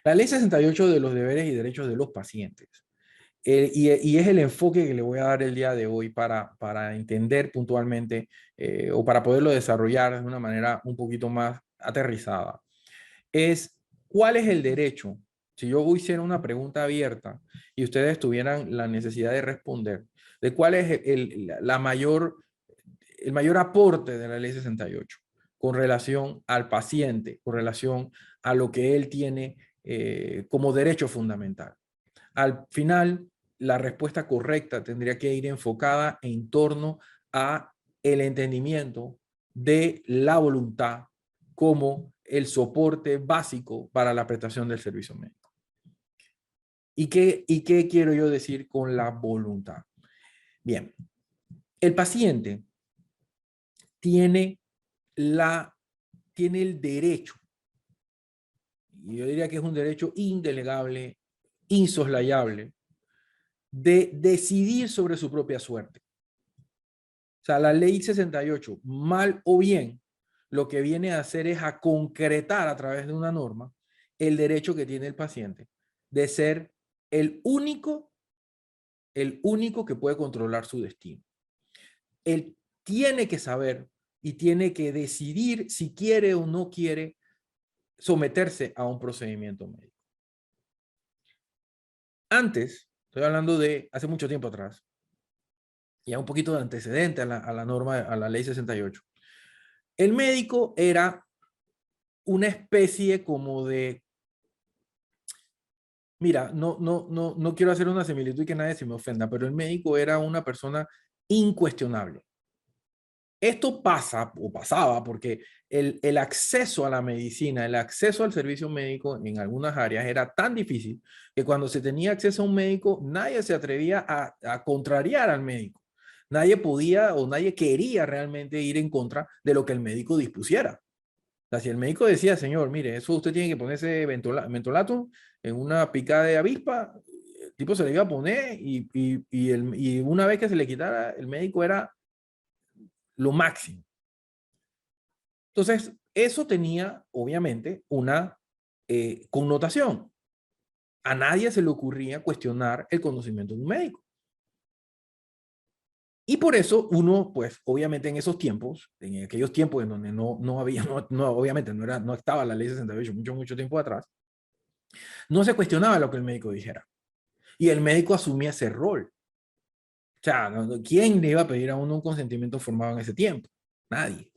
La Ley 68 de los deberes y derechos de los pacientes. Y es el enfoque que le voy a dar el día de hoy para entender puntualmente o para poderlo desarrollar de una manera un poquito más aterrizada. Es, ¿cuál es el derecho? Si yo hiciera una pregunta abierta y ustedes tuvieran la necesidad de responder, de cuál es el mayor aporte de la Ley 68 con relación al paciente, con relación a lo que él tiene como derecho fundamental. Al final, la respuesta correcta tendría que ir enfocada en torno a el entendimiento de la voluntad como el soporte básico para la prestación del servicio médico. ¿Y qué quiero yo decir con la voluntad? Bien, el paciente tiene el derecho, y yo diría que es un derecho indelegable, insoslayable, de decidir sobre su propia suerte. O sea, la ley 68, mal o bien, lo que viene a hacer es a concretar a través de una norma el derecho que tiene el paciente de ser el único que puede controlar su destino. Él tiene que saber y tiene que decidir si quiere o no quiere someterse a un procedimiento médico. Antes, estoy hablando de hace mucho tiempo atrás, y un poquito de antecedente a la norma, a la ley 68. El médico era una especie como de, mira, no quiero hacer una similitud y que nadie se me ofenda, pero el médico era una persona incuestionable. Esto pasa o pasaba porque el acceso a la medicina, el acceso al servicio médico en algunas áreas era tan difícil que cuando se tenía acceso a un médico, nadie se atrevía a contrariar al médico. Nadie podía o nadie quería realmente ir en contra de lo que el médico dispusiera. O sea, si el médico decía, señor, mire, eso usted tiene que ponerse mentolatum en una picada de avispa, el tipo se le iba a poner y una vez que se le quitara, el médico era lo máximo. Entonces, eso tenía, obviamente, una connotación. A nadie se le ocurría cuestionar el conocimiento de un médico. Y por eso uno, pues, obviamente en esos tiempos, en aquellos tiempos en donde no había, obviamente no estaba la ley 68, mucho tiempo atrás, no se cuestionaba lo que el médico dijera. Y el médico asumía ese rol. O sea, ¿quién le iba a pedir a uno un consentimiento formado en ese tiempo? Nadie.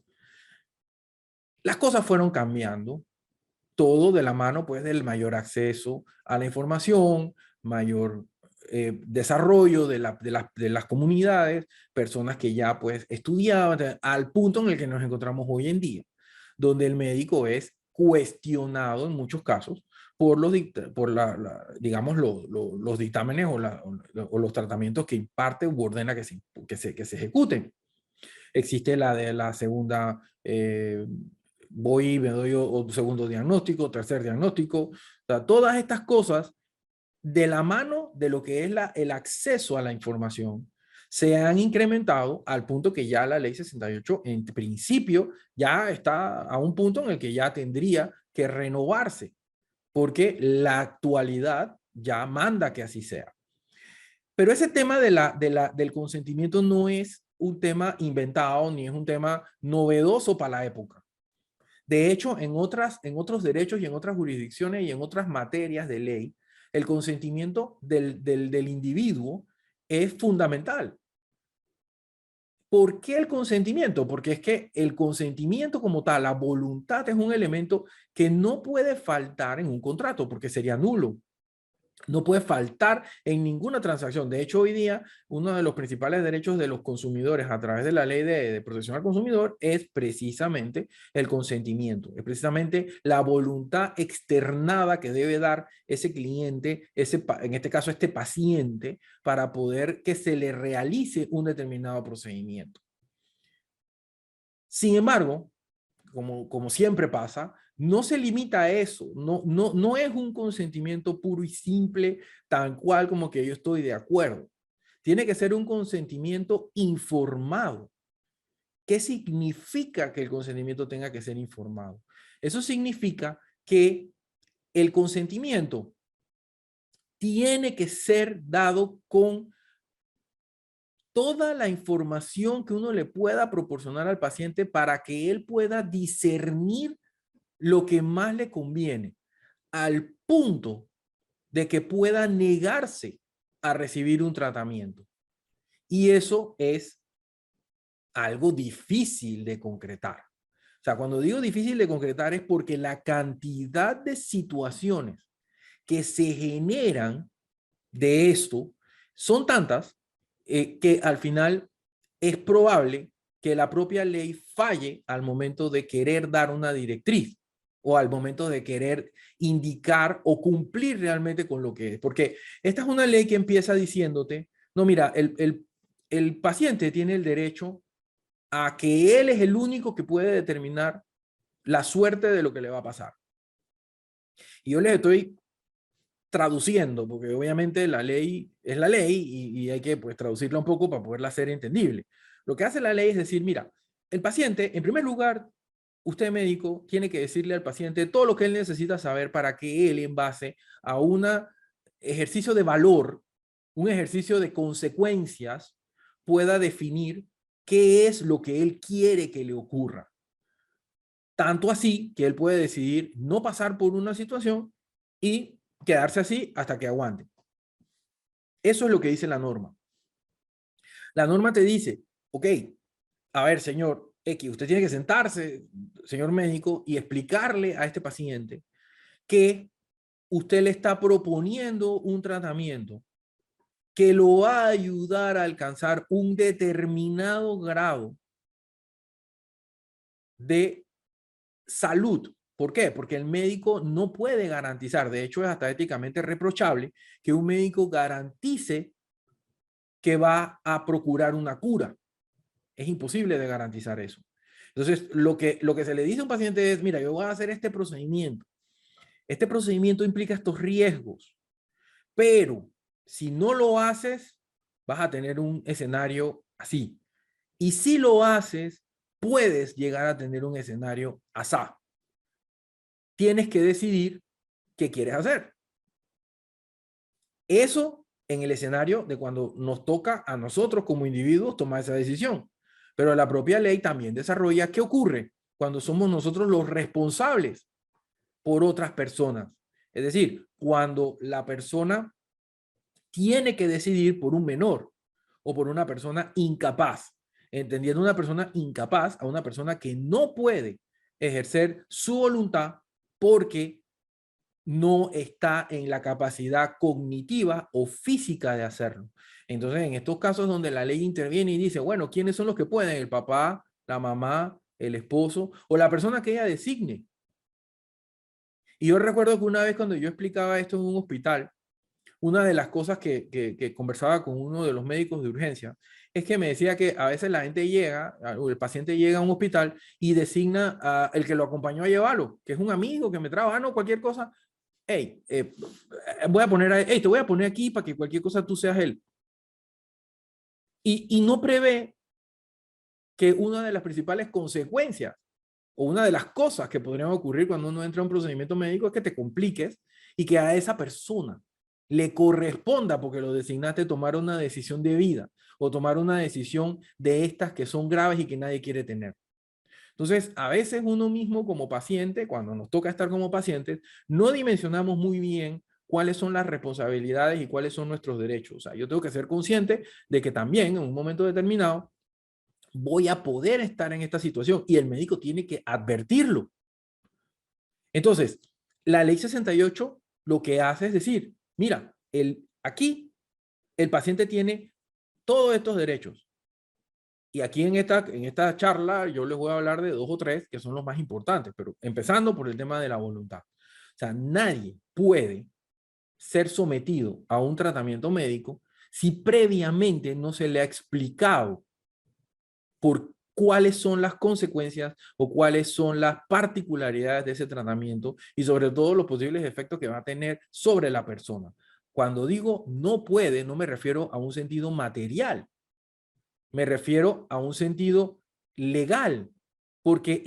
Las cosas fueron cambiando, todo de la mano pues del mayor acceso a la información, mayor desarrollo de las comunidades, personas que ya pues estudiaban, al punto en el que nos encontramos hoy en día, donde el médico es cuestionado en muchos casos por digamos, los dictámenes o los tratamientos que imparte u ordena que se ejecuten. existe la de la segunda, voy y me doy segundo diagnóstico, tercer diagnóstico. O sea, todas estas cosas de la mano de lo que es el acceso a la información se han incrementado al punto que ya la ley 68 en principio ya está a un punto en el que ya tendría que renovarse, porque la actualidad ya manda que así sea. Pero ese tema del consentimiento no es un tema inventado ni es un tema novedoso para la época. De hecho, en otros derechos y en otras jurisdicciones y en otras materias de ley, el consentimiento del individuo es fundamental. ¿Por qué el consentimiento? Porque es que el consentimiento como tal, la voluntad, es un elemento que no puede faltar en un contrato porque sería nulo. No puede faltar en ninguna transacción. De hecho, hoy día, uno de los principales derechos de los consumidores a través de la ley de protección al consumidor es precisamente el consentimiento. Es precisamente la voluntad externada que debe dar ese cliente, en este caso este paciente, para poder que se le realice un determinado procedimiento. Sin embargo, como siempre pasa, no se limita a eso, no es un consentimiento puro y simple, tal cual como que yo estoy de acuerdo. Tiene que ser un consentimiento informado. ¿Qué significa que el consentimiento tenga que ser informado? Eso significa que el consentimiento tiene que ser dado con toda la información que uno le pueda proporcionar al paciente para que él pueda discernir lo que más le conviene, al punto de que pueda negarse a recibir un tratamiento. Y eso es algo difícil de concretar. O sea, cuando digo difícil de concretar es porque la cantidad de situaciones que se generan de esto son tantas que al final es probable que la propia ley falle al momento de querer dar una directriz o al momento de querer indicar o cumplir realmente con lo que es. Porque esta es una ley que empieza diciéndote, no, mira, el paciente tiene el derecho a que él es el único que puede determinar la suerte de lo que le va a pasar. Y yo les estoy traduciendo, porque obviamente la ley es la ley y hay que pues traducirla un poco para poderla hacer entendible. Lo que hace la ley es decir, mira, el paciente, en primer lugar, usted médico tiene que decirle al paciente todo lo que él necesita saber para que él, en base a un ejercicio de valor, un ejercicio de consecuencias, pueda definir qué es lo que él quiere que le ocurra. Tanto así que él puede decidir no pasar por una situación y quedarse así hasta que aguante. Eso es lo que dice la norma. La norma te dice, ok, a ver, señor X, usted tiene que sentarse, señor médico, y explicarle a este paciente que usted le está proponiendo un tratamiento que lo va a ayudar a alcanzar un determinado grado de salud. ¿Por qué? Porque el médico no puede garantizar, de hecho es hasta éticamente reprochable, que un médico garantice que va a procurar una cura. Es imposible de garantizar eso. Entonces, lo que se le dice a un paciente es, mira, yo voy a hacer este procedimiento. Este procedimiento implica estos riesgos, pero si no lo haces, vas a tener un escenario así. Y si lo haces, puedes llegar a tener un escenario asá. Tienes que decidir qué quieres hacer. Eso en el escenario de cuando nos toca a nosotros como individuos tomar esa decisión. Pero la propia ley también desarrolla qué ocurre cuando somos nosotros los responsables por otras personas. Es decir, cuando la persona tiene que decidir por un menor o por una persona incapaz, entendiendo una persona incapaz a una persona que no puede ejercer su voluntad porque no está en la capacidad cognitiva o física de hacerlo. Entonces, en estos casos donde la ley interviene y dice, bueno, ¿quiénes son los que pueden? El papá, la mamá, el esposo o la persona que ella designe. Y yo recuerdo que una vez cuando yo explicaba esto en un hospital, una de las cosas que conversaba con uno de los médicos de urgencia es que me decía que a veces la gente llega, o el paciente llega a un hospital y designa a el que lo acompañó a llevarlo, que es un amigo que me trajo, no, cualquier cosa. Hey, hey, te voy a poner aquí para que cualquier cosa tú seas él. Y no prevé que una de las principales consecuencias o una de las cosas que podrían ocurrir cuando uno entra a un procedimiento médico es que te compliques y que a esa persona le corresponda, porque lo designaste, tomar una decisión de vida o tomar una decisión de estas que son graves y que nadie quiere tener. Entonces, a veces uno mismo como paciente, cuando nos toca estar como pacientes, no dimensionamos muy bien cuáles son las responsabilidades y cuáles son nuestros derechos. O sea, yo tengo que ser consciente de que también en un momento determinado voy a poder estar en esta situación y el médico tiene que advertirlo. Entonces, la ley 68 lo que hace es decir, mira, aquí el paciente tiene todos estos derechos. Y aquí en esta charla yo les voy a hablar de 2 o 3 que son los más importantes, pero empezando por el tema de la voluntad. O sea, nadie puede ser sometido a un tratamiento médico si previamente no se le ha explicado por cuáles son las consecuencias o cuáles son las particularidades de ese tratamiento y sobre todo los posibles efectos que va a tener sobre la persona. Cuando digo no puede, no me refiero a un sentido material, me refiero a un sentido legal, porque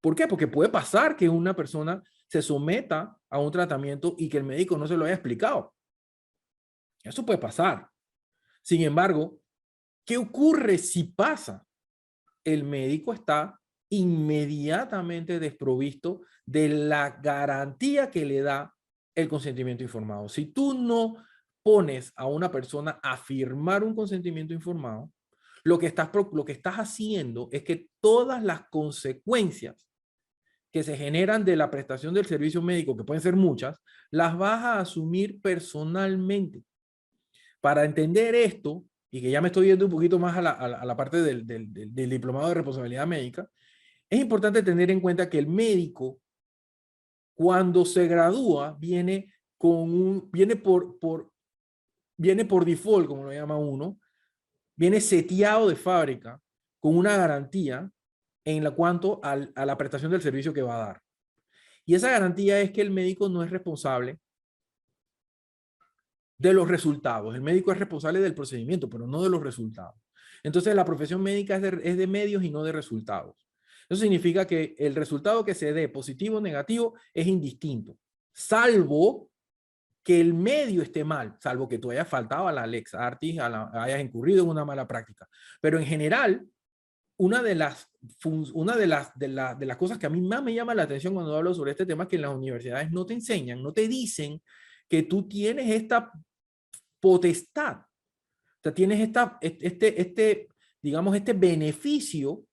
¿por qué? Porque puede pasar que una persona se someta a un tratamiento y que el médico no se lo haya explicado. Eso puede pasar. Sin embargo, ¿qué ocurre si pasa? El médico está inmediatamente desprovisto de la garantía que le da el consentimiento informado. Si tú no pones a una persona a firmar un consentimiento informado, lo que estás haciendo es que todas las consecuencias que se generan de la prestación del servicio médico, que pueden ser muchas, las vas a asumir personalmente. Para entender esto, y que ya me estoy yendo un poquito más a la parte del diplomado de responsabilidad médica, es importante tener en cuenta que el médico, cuando se gradúa, viene por default, como lo llama uno, viene seteado de fábrica con una garantía en la cuanto a la prestación del servicio que va a dar. Y esa garantía es que el médico no es responsable de los resultados. El médico es responsable del procedimiento, pero no de los resultados. Entonces, la profesión médica es de medios y no de resultados. Eso significa que el resultado que se dé, positivo o negativo, es indistinto, salvo que el medio esté mal, salvo que tú hayas faltado a la Lex Artis, hayas incurrido en una mala práctica. Pero en general, una de las cosas que a mí más me llama la atención cuando hablo sobre este tema es que en las universidades no te enseñan, no te dicen que tú tienes esta potestad. O sea, tienes digamos, este beneficio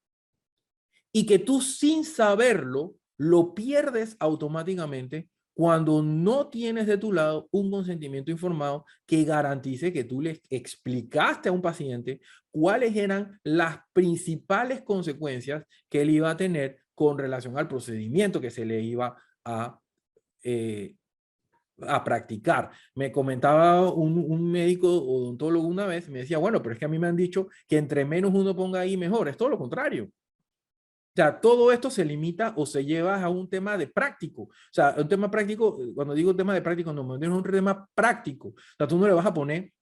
y que tú sin saberlo lo pierdes automáticamente cuando no tienes de tu lado un consentimiento informado que garantice que tú le explicaste a un paciente cuáles eran las principales consecuencias que él iba a tener con relación al procedimiento que se le iba a practicar. Me comentaba un médico odontólogo una vez, me decía, bueno, pero es que a mí me han dicho que entre menos uno ponga ahí mejor. Es todo lo contrario. O sea, todo esto se limita o se lleva a un tema de práctico. O sea, un tema práctico, cuando digo tema de práctico, no es un tema práctico. O sea, tú no le vas a poner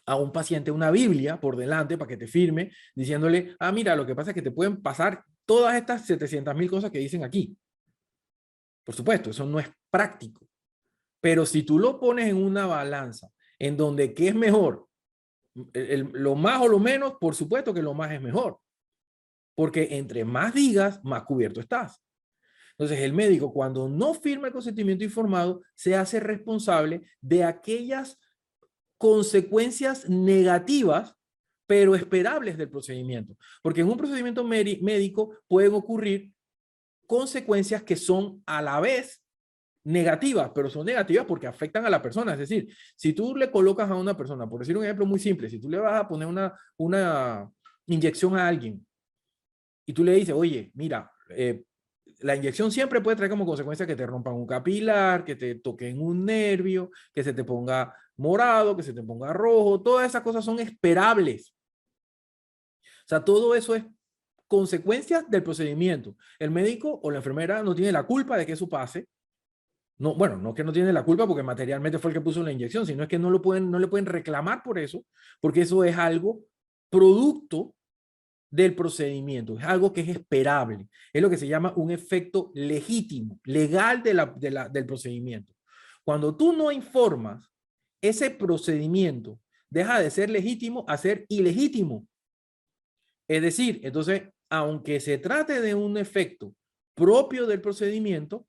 a un paciente una Biblia por delante para que te firme diciéndole, ah, mira, lo que pasa es que te pueden pasar todas estas 700,000 cosas que dicen aquí. Por supuesto, eso no es práctico. Pero si tú lo pones en una balanza, en donde qué es mejor, lo más o lo menos, por supuesto que lo más es mejor. Porque entre más digas, más cubierto estás. Entonces, el médico, cuando no firma el consentimiento informado, se hace responsable de aquellas consecuencias negativas, pero esperables del procedimiento. Porque en un procedimiento médico pueden ocurrir consecuencias que son a la vez negativas, pero son negativas porque afectan a la persona. Es decir, si tú le colocas a una persona, por decir un ejemplo muy simple, si tú le vas a poner una inyección a alguien y tú le dices, oye, mira, la inyección siempre puede traer como consecuencia que te rompan un capilar, que te toquen un nervio, que se te ponga morado, que se te ponga rojo. Todas esas cosas son esperables. O sea, todo eso es consecuencias del procedimiento. El médico o la enfermera no tiene la culpa de que eso pase. No, bueno, no es que no tiene la culpa porque materialmente fue el que puso la inyección, sino es que no le pueden reclamar por eso, porque eso es algo producto del procedimiento, es algo que es esperable, es lo que se llama un efecto legítimo, legal del procedimiento. Cuando tú no informas, ese procedimiento deja de ser legítimo a ser ilegítimo. Es decir, entonces, aunque se trate de un efecto propio del procedimiento,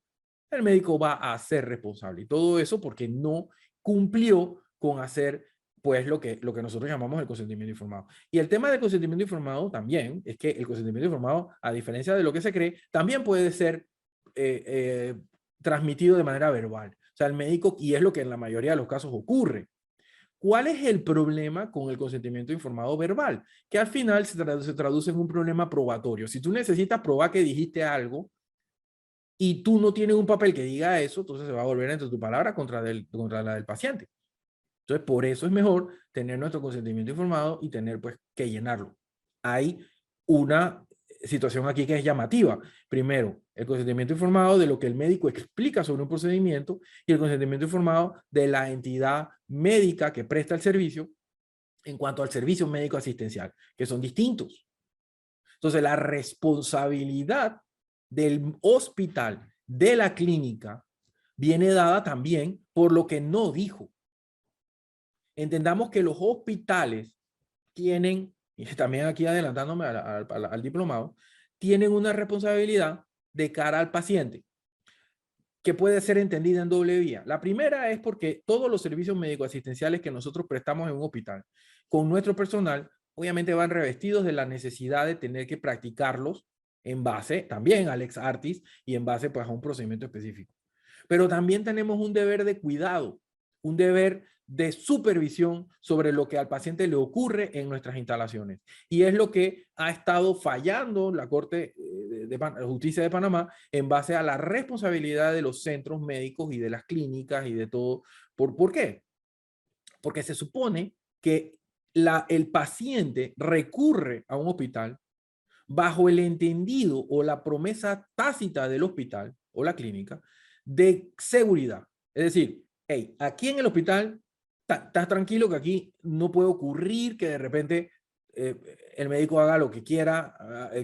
el médico va a ser responsable. Y todo eso porque no cumplió con hacer pues lo que nosotros llamamos el consentimiento informado. Y el tema del consentimiento informado también es que el consentimiento informado, a diferencia de lo que se cree, también puede ser transmitido de manera verbal. O sea, el médico, y es lo que en la mayoría de los casos ocurre. ¿Cuál es el problema con el consentimiento informado verbal? Que al final se traduce en un problema probatorio. Si tú necesitas probar que dijiste algo y tú no tienes un papel que diga eso, entonces se va a volver entre tu palabra contra la del paciente. Entonces, por eso es mejor tener nuestro consentimiento informado y tener pues que llenarlo. Hay una situación aquí que es llamativa. Primero, el consentimiento informado de lo que el médico explica sobre un procedimiento y el consentimiento informado de la entidad médica que presta el servicio en cuanto al servicio médico asistencial, que son distintos. Entonces, la responsabilidad del hospital, de la clínica, viene dada también por lo que no dijo. Entendamos que los hospitales tienen, y también aquí adelantándome al diplomado, tienen una responsabilidad de cara al paciente que puede ser entendida en doble vía. La primera es porque todos los servicios médico-asistenciales que nosotros prestamos en un hospital con nuestro personal, obviamente van revestidos de la necesidad de tener que practicarlos en base también al ex artis y en base pues a un procedimiento específico. Pero también tenemos un deber de cuidado, un deber de supervisión sobre lo que al paciente le ocurre en nuestras instalaciones. Y es lo que ha estado fallando la Corte de Justicia de Panamá en base a la responsabilidad de los centros médicos y de las clínicas y de todo. ¿Por qué? Porque se supone que el paciente recurre a un hospital bajo el entendido o la promesa tácita del hospital o la clínica de seguridad. Es decir, hey, aquí en el hospital estás tranquilo que aquí no puede ocurrir que de repente el médico haga lo que quiera,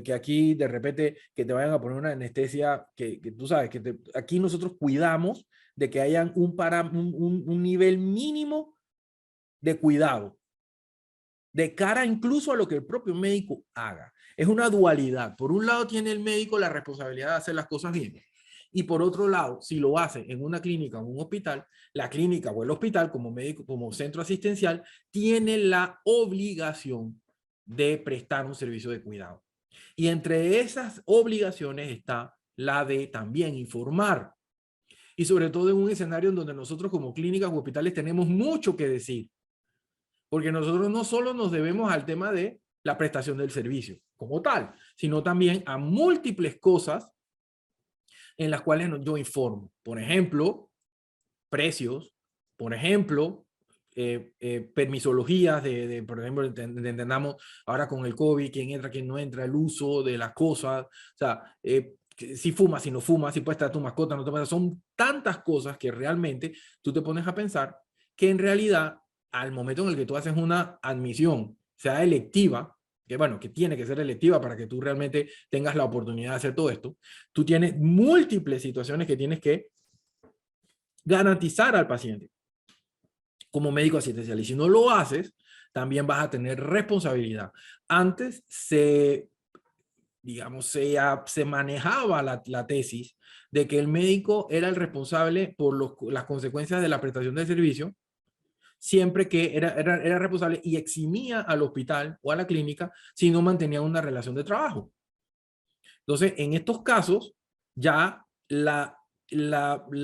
que aquí de repente que te vayan a poner una anestesia que tú sabes, que aquí nosotros cuidamos de que hayan un nivel mínimo de cuidado, de cara incluso a lo que el propio médico haga. Es una dualidad. Por un lado tiene el médico la responsabilidad de hacer las cosas bien. Y por otro lado, si lo hace en una clínica o en un hospital, la clínica o el hospital como médico, como centro asistencial, tiene la obligación de prestar un servicio de cuidado. Y entre esas obligaciones está la de también informar. Y sobre todo en un escenario en donde nosotros como clínicas o hospitales tenemos mucho que decir. Porque nosotros no solo nos debemos al tema de la prestación del servicio como tal, sino también a múltiples cosas en las cuales yo informo. Por ejemplo, precios, por ejemplo, permisologías por ejemplo, entendamos ahora con el COVID, quién entra, quién no entra, el uso de las cosas, o sea, si fumas, si no fumas, si puedes traer tu mascota, no te puedes, son tantas cosas que realmente tú te pones a pensar que en realidad al momento en el que tú haces una admisión, sea electiva, que bueno, que tiene que ser electiva para que tú realmente tengas la oportunidad de hacer todo esto, tú tienes múltiples situaciones que tienes que garantizar al paciente como médico asistencial. Y si no lo haces, también vas a tener responsabilidad. Antes se manejaba la tesis de que el médico era el responsable por las consecuencias de la prestación del servicio, siempre que era responsable y eximía al hospital o a la clínica si no mantenía una relación de trabajo. Entonces, en estos casos, ya la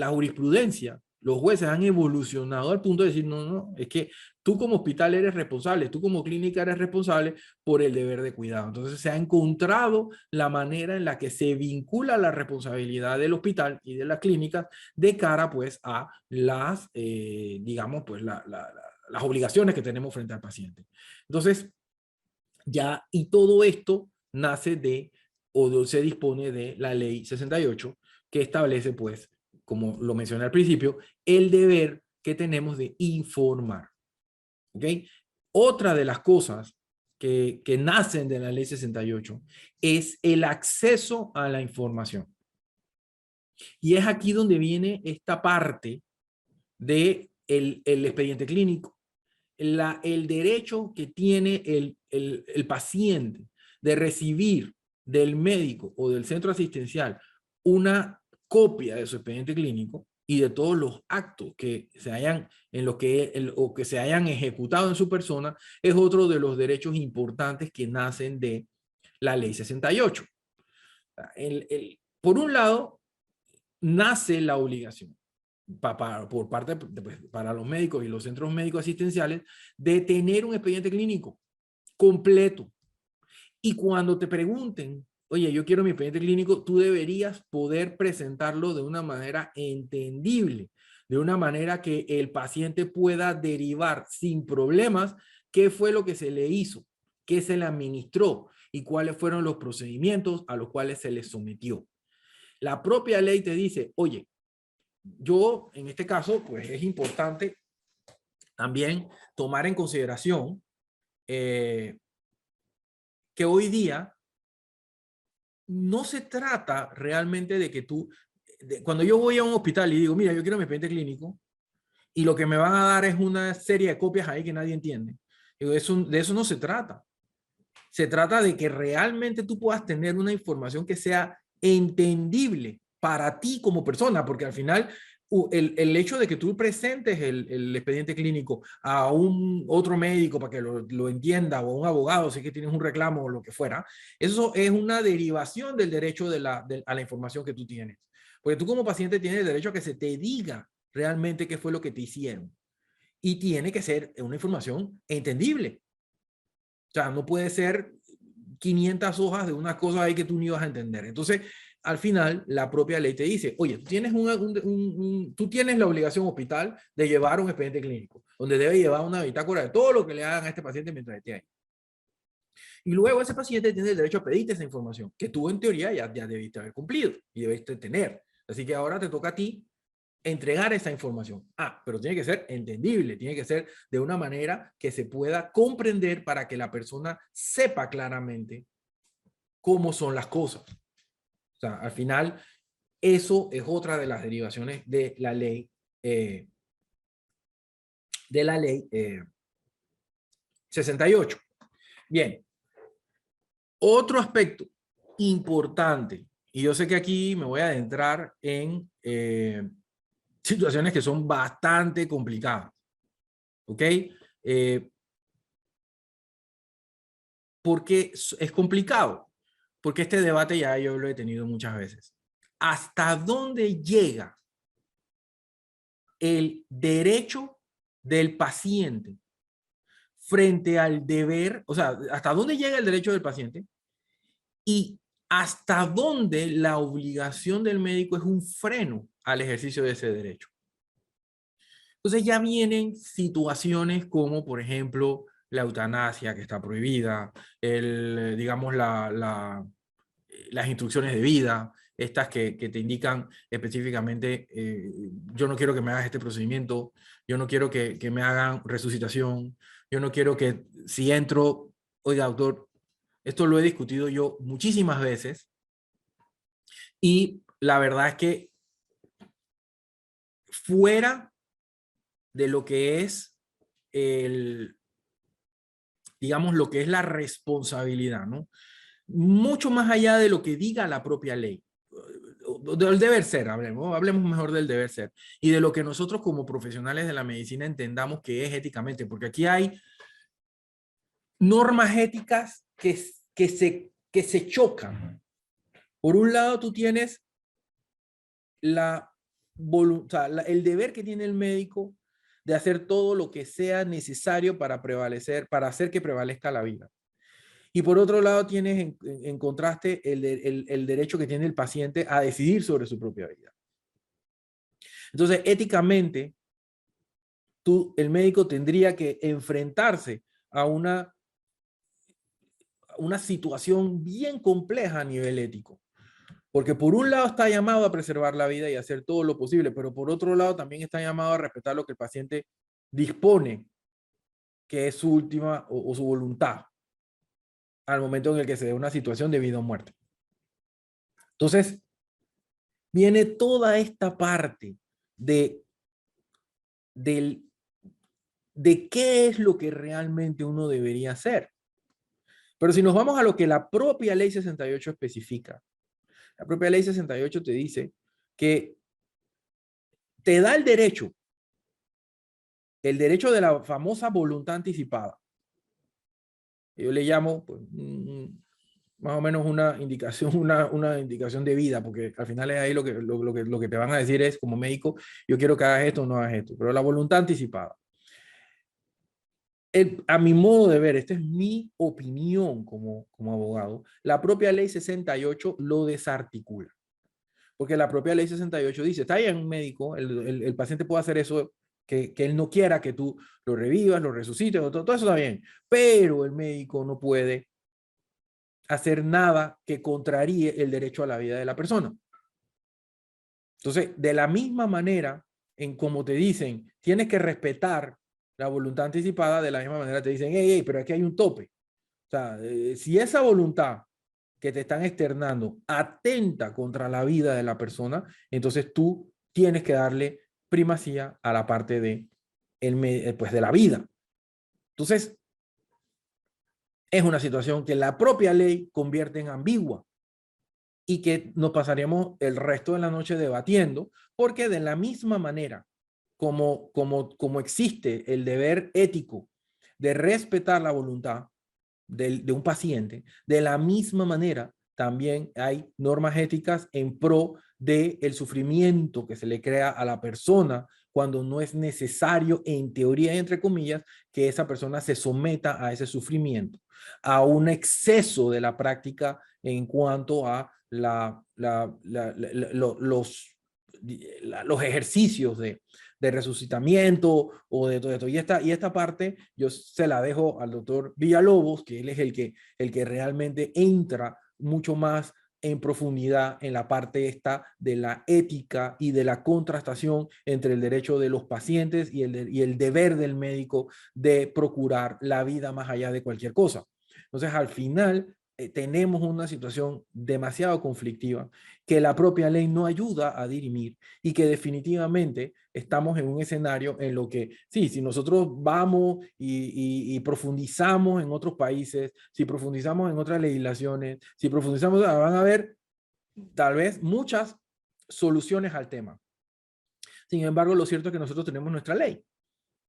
jurisprudencia Los jueces han evolucionado al punto de decir, no, no, es que tú como hospital eres responsable, tú como clínica eres responsable por el deber de cuidado. Entonces se ha encontrado la manera en la que se vincula la responsabilidad del hospital y de las clínicas de cara pues a las, digamos, pues las obligaciones que tenemos frente al paciente. Entonces, ya, y todo esto nace de, o se dispone de la ley 68, que establece pues, como lo mencioné al principio, el deber que tenemos de informar. ¿Ok? Otra de las cosas que nacen de la ley 68 es el acceso a la información. Y es aquí donde viene esta parte de el expediente clínico. El derecho que tiene el paciente de recibir del médico o del centro asistencial una copia de su expediente clínico y de todos los actos que se hayan o que se hayan ejecutado en su persona es otro de los derechos importantes que nacen de la ley 68. Por un lado, nace la obligación por parte pues, para los médicos y los centros médicos asistenciales de tener un expediente clínico completo. Y cuando te pregunten, oye, yo quiero mi expediente clínico, tú deberías poder presentarlo de una manera entendible, de una manera que el paciente pueda derivar sin problemas qué fue lo que se le hizo, qué se le administró y cuáles fueron los procedimientos a los cuales se le sometió. La propia ley te dice, oye, yo en este caso, pues es importante también tomar en consideración que hoy día no se trata realmente de que tú, cuando yo voy a un hospital y digo, mira, yo quiero mi expediente clínico y lo que me van a dar es una serie de copias ahí que nadie entiende. Digo, de eso no se trata. Se trata de que realmente tú puedas tener una información que sea entendible para ti como persona, porque al final el hecho de que tú presentes el expediente clínico a un otro médico para que lo entienda o a un abogado si es que tienes un reclamo o lo que fuera, eso es una derivación del derecho a la información que tú tienes. Porque tú como paciente tienes el derecho a que se te diga realmente qué fue lo que te hicieron. Y tiene que ser una información entendible. O sea, no puede ser 500 hojas de unas cosas ahí que tú ni vas a entender. Entonces, al final, la propia ley te dice, oye, tú tienes la obligación hospital de llevar un expediente clínico, donde debe llevar una bitácora de todo lo que le hagan a este paciente mientras esté ahí. Y luego ese paciente tiene el derecho a pedirte esa información, que tú en teoría ya debiste haber cumplido y debiste tener. Así que ahora te toca a ti entregar esa información. Pero tiene que ser entendible, tiene que ser de una manera que se pueda comprender para que la persona sepa claramente cómo son las cosas. O sea, al final, eso es otra de las derivaciones de la ley, eh, 68. Bien, otro aspecto importante, y yo sé que aquí me voy a adentrar en situaciones que son bastante complicadas. ¿Ok? ¿Por qué es complicado? Porque este debate ya yo lo he tenido muchas veces. ¿Hasta dónde llega el derecho del paciente frente al deber? O sea, ¿hasta dónde llega el derecho del paciente? Y ¿hasta dónde la obligación del médico es un freno al ejercicio de ese derecho? Entonces ya vienen situaciones como, por ejemplo, la eutanasia que está prohibida, digamos, las instrucciones de vida, estas que te indican específicamente, yo no quiero que me hagas este procedimiento, yo no quiero que me hagan resucitación, yo no quiero que si entro, oiga, doctor, esto lo he discutido yo muchísimas veces y la verdad es que fuera de lo que es digamos, lo que es la responsabilidad, ¿no? Mucho más allá de lo que diga la propia ley. Del deber ser, hablemos mejor del deber ser. Y de lo que nosotros como profesionales de la medicina entendamos que es éticamente, porque aquí hay normas éticas que se chocan. Por un lado, tú tienes o sea, el deber que tiene el médico de hacer todo lo que sea necesario para prevalecer, para hacer que prevalezca la vida. Y por otro lado tienes en contraste el derecho que tiene el paciente a decidir sobre su propia vida. Entonces, éticamente, el médico tendría que enfrentarse a una situación bien compleja a nivel ético. Porque por un lado está llamado a preservar la vida y hacer todo lo posible, pero por otro lado también está llamado a respetar lo que el paciente dispone, que es su última o su voluntad, al momento en el que se dé una situación de vida o muerte. Entonces, viene toda esta parte de, de qué es lo que realmente uno debería hacer. Pero si nos vamos a lo que la propia Ley 68 especifica, la propia Ley 68 te dice que te da el derecho de la famosa voluntad anticipada. Yo le llamo pues, más o menos una indicación, una indicación de vida, porque al final es ahí lo que te van a decir es, como médico, yo quiero que hagas esto o no hagas esto, pero la voluntad anticipada. A mi modo de ver, esta es mi opinión como abogado, la propia Ley 68 lo desarticula. Porque la propia Ley 68 dice, está bien un médico, el paciente puede hacer eso, que él no quiera que tú lo revivas, lo resucites, todo eso está bien, pero el médico no puede hacer nada que contraríe el derecho a la vida de la persona. Entonces, de la misma manera, en como te dicen, tienes que respetar la voluntad anticipada, de la misma manera te dicen, hey, pero aquí hay un tope. O sea, si esa voluntad que te están externando atenta contra la vida de la persona, entonces tú tienes que darle primacía a la parte pues de la vida. Entonces, es una situación que la propia ley convierte en ambigua y que nos pasaríamos el resto de la noche debatiendo, porque de la misma manera como existe el deber ético de respetar la voluntad de un paciente, de la misma manera también hay normas éticas en pro del sufrimiento que se le crea a la persona cuando no es necesario, en teoría, entre comillas, que esa persona se someta a ese sufrimiento, a un exceso de la práctica en cuanto a los ejercicios de resucitamiento o de todo esto. Y esta parte yo se la dejo al doctor Villalobos, que él es el que realmente entra mucho más en profundidad en la parte esta de la ética y de la contrastación entre el derecho de los pacientes y el deber del médico de procurar la vida más allá de cualquier cosa. Entonces, al final, tenemos una situación demasiado conflictiva que la propia ley no ayuda a dirimir y que definitivamente estamos en un escenario en lo que, sí, si nosotros vamos y profundizamos en otros países, si profundizamos en otras legislaciones, si profundizamos, van a haber tal vez muchas soluciones al tema. Sin embargo, lo cierto es que nosotros tenemos nuestra ley,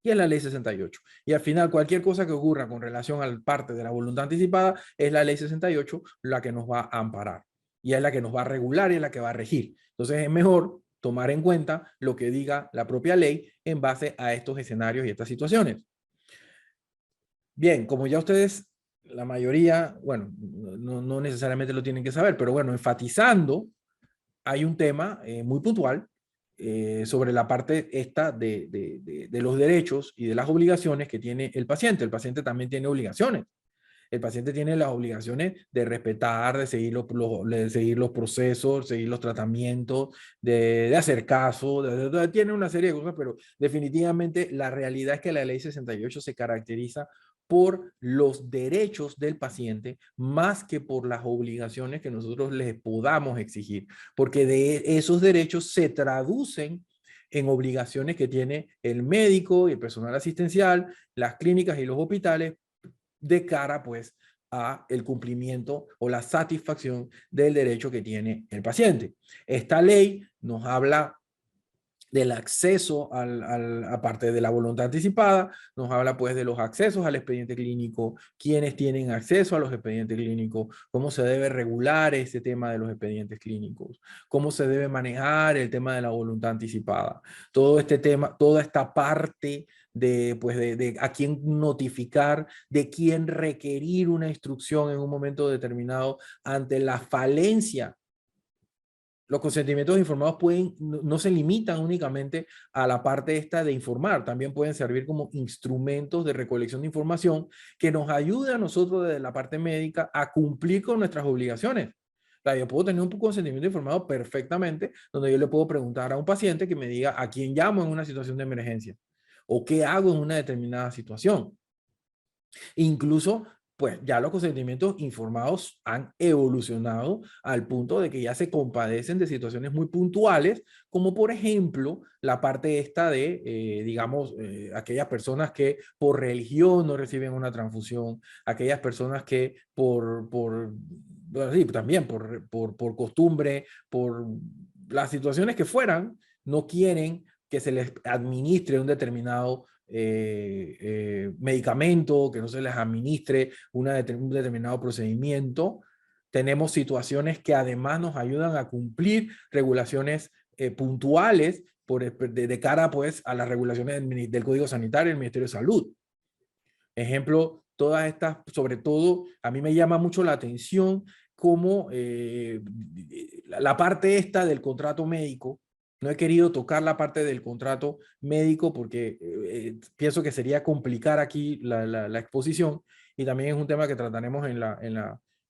y es la ley 68. Y al final, cualquier cosa que ocurra con relación al parte de la voluntad anticipada, es la ley 68 la que nos va a amparar. Y es la que nos va a regular y es la que va a regir. Entonces es mejor tomar en cuenta lo que diga la propia ley en base a estos escenarios y estas situaciones. Bien, como ya ustedes, la mayoría, bueno, no necesariamente lo tienen que saber, pero bueno, enfatizando, hay un tema muy puntual sobre la parte esta de los derechos y de las obligaciones que tiene el paciente. El paciente también tiene obligaciones. El paciente tiene las obligaciones de respetar, de seguir los procesos, seguir los tratamientos, de hacer caso, tiene una serie de cosas, pero definitivamente la realidad es que la ley 68 se caracteriza por los derechos del paciente más que por las obligaciones que nosotros les podamos exigir, porque de esos derechos se traducen en obligaciones que tiene el médico y el personal asistencial, las clínicas y los hospitales de cara pues a el cumplimiento o la satisfacción del derecho que tiene el paciente. Esta ley nos habla del acceso aparte de la voluntad anticipada, nos habla pues de los accesos al expediente clínico, quiénes tienen acceso a los expedientes clínicos, cómo se debe regular ese tema de los expedientes clínicos, cómo se debe manejar el tema de la voluntad anticipada. Todo este tema, toda esta parte de a quién notificar, de quién requerir una instrucción en un momento determinado ante la falencia. Los consentimientos informados no se limitan únicamente a la parte esta de informar, también pueden servir como instrumentos de recolección de información que nos ayude a nosotros desde la parte médica a cumplir con nuestras obligaciones. O sea, yo puedo tener un consentimiento informado perfectamente, donde yo le puedo preguntar a un paciente que me diga a quién llamo en una situación de emergencia o qué hago en una determinada situación. Incluso, pues ya los consentimientos informados han evolucionado al punto de que ya se compadecen de situaciones muy puntuales, como por ejemplo la parte esta de, digamos, aquellas personas que por religión no reciben una transfusión, aquellas personas que bueno, sí, también por costumbre, por las situaciones que fueran, no quieren que se les administre un determinado medicamento, que no se les administre un determinado procedimiento. Tenemos situaciones que además nos ayudan a cumplir regulaciones puntuales de cara pues, a las regulaciones del Código Sanitario del Ministerio de Salud. Ejemplo, todas estas, sobre todo, a mí me llama mucho la atención cómo la parte esta del contrato médico. No he querido tocar la parte del contrato médico porque pienso que sería complicar aquí la exposición, y también es un tema que trataremos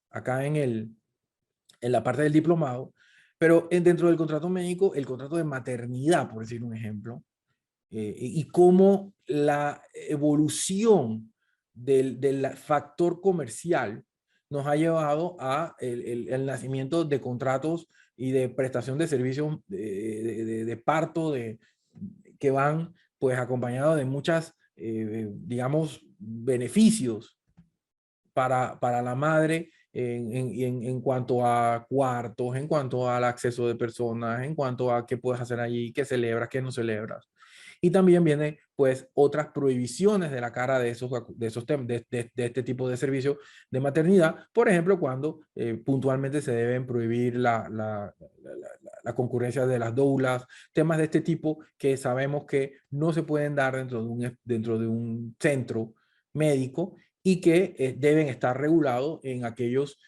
acá en la parte del diplomado. Pero dentro del contrato médico, el contrato de maternidad, por decir un ejemplo, y cómo la evolución del factor comercial nos ha llevado a el nacimiento de contratos y de prestación de servicios de parto que van pues acompañados de muchas, digamos, beneficios para la madre en cuanto a cuartos, en cuanto al acceso de personas, en cuanto a qué puedes hacer allí, qué celebras, qué no celebras. Y también vienen pues otras prohibiciones de la cara de este tipo de servicios de maternidad. Por ejemplo, cuando puntualmente se deben prohibir la concurrencia de las doulas, temas de este tipo que sabemos que no se pueden dar dentro de un centro médico y que deben estar regulados en aquellos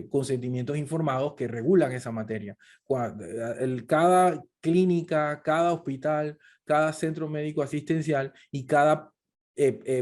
consentimientos informados que regulan esa materia. Cada clínica, cada hospital, cada centro médico asistencial y cada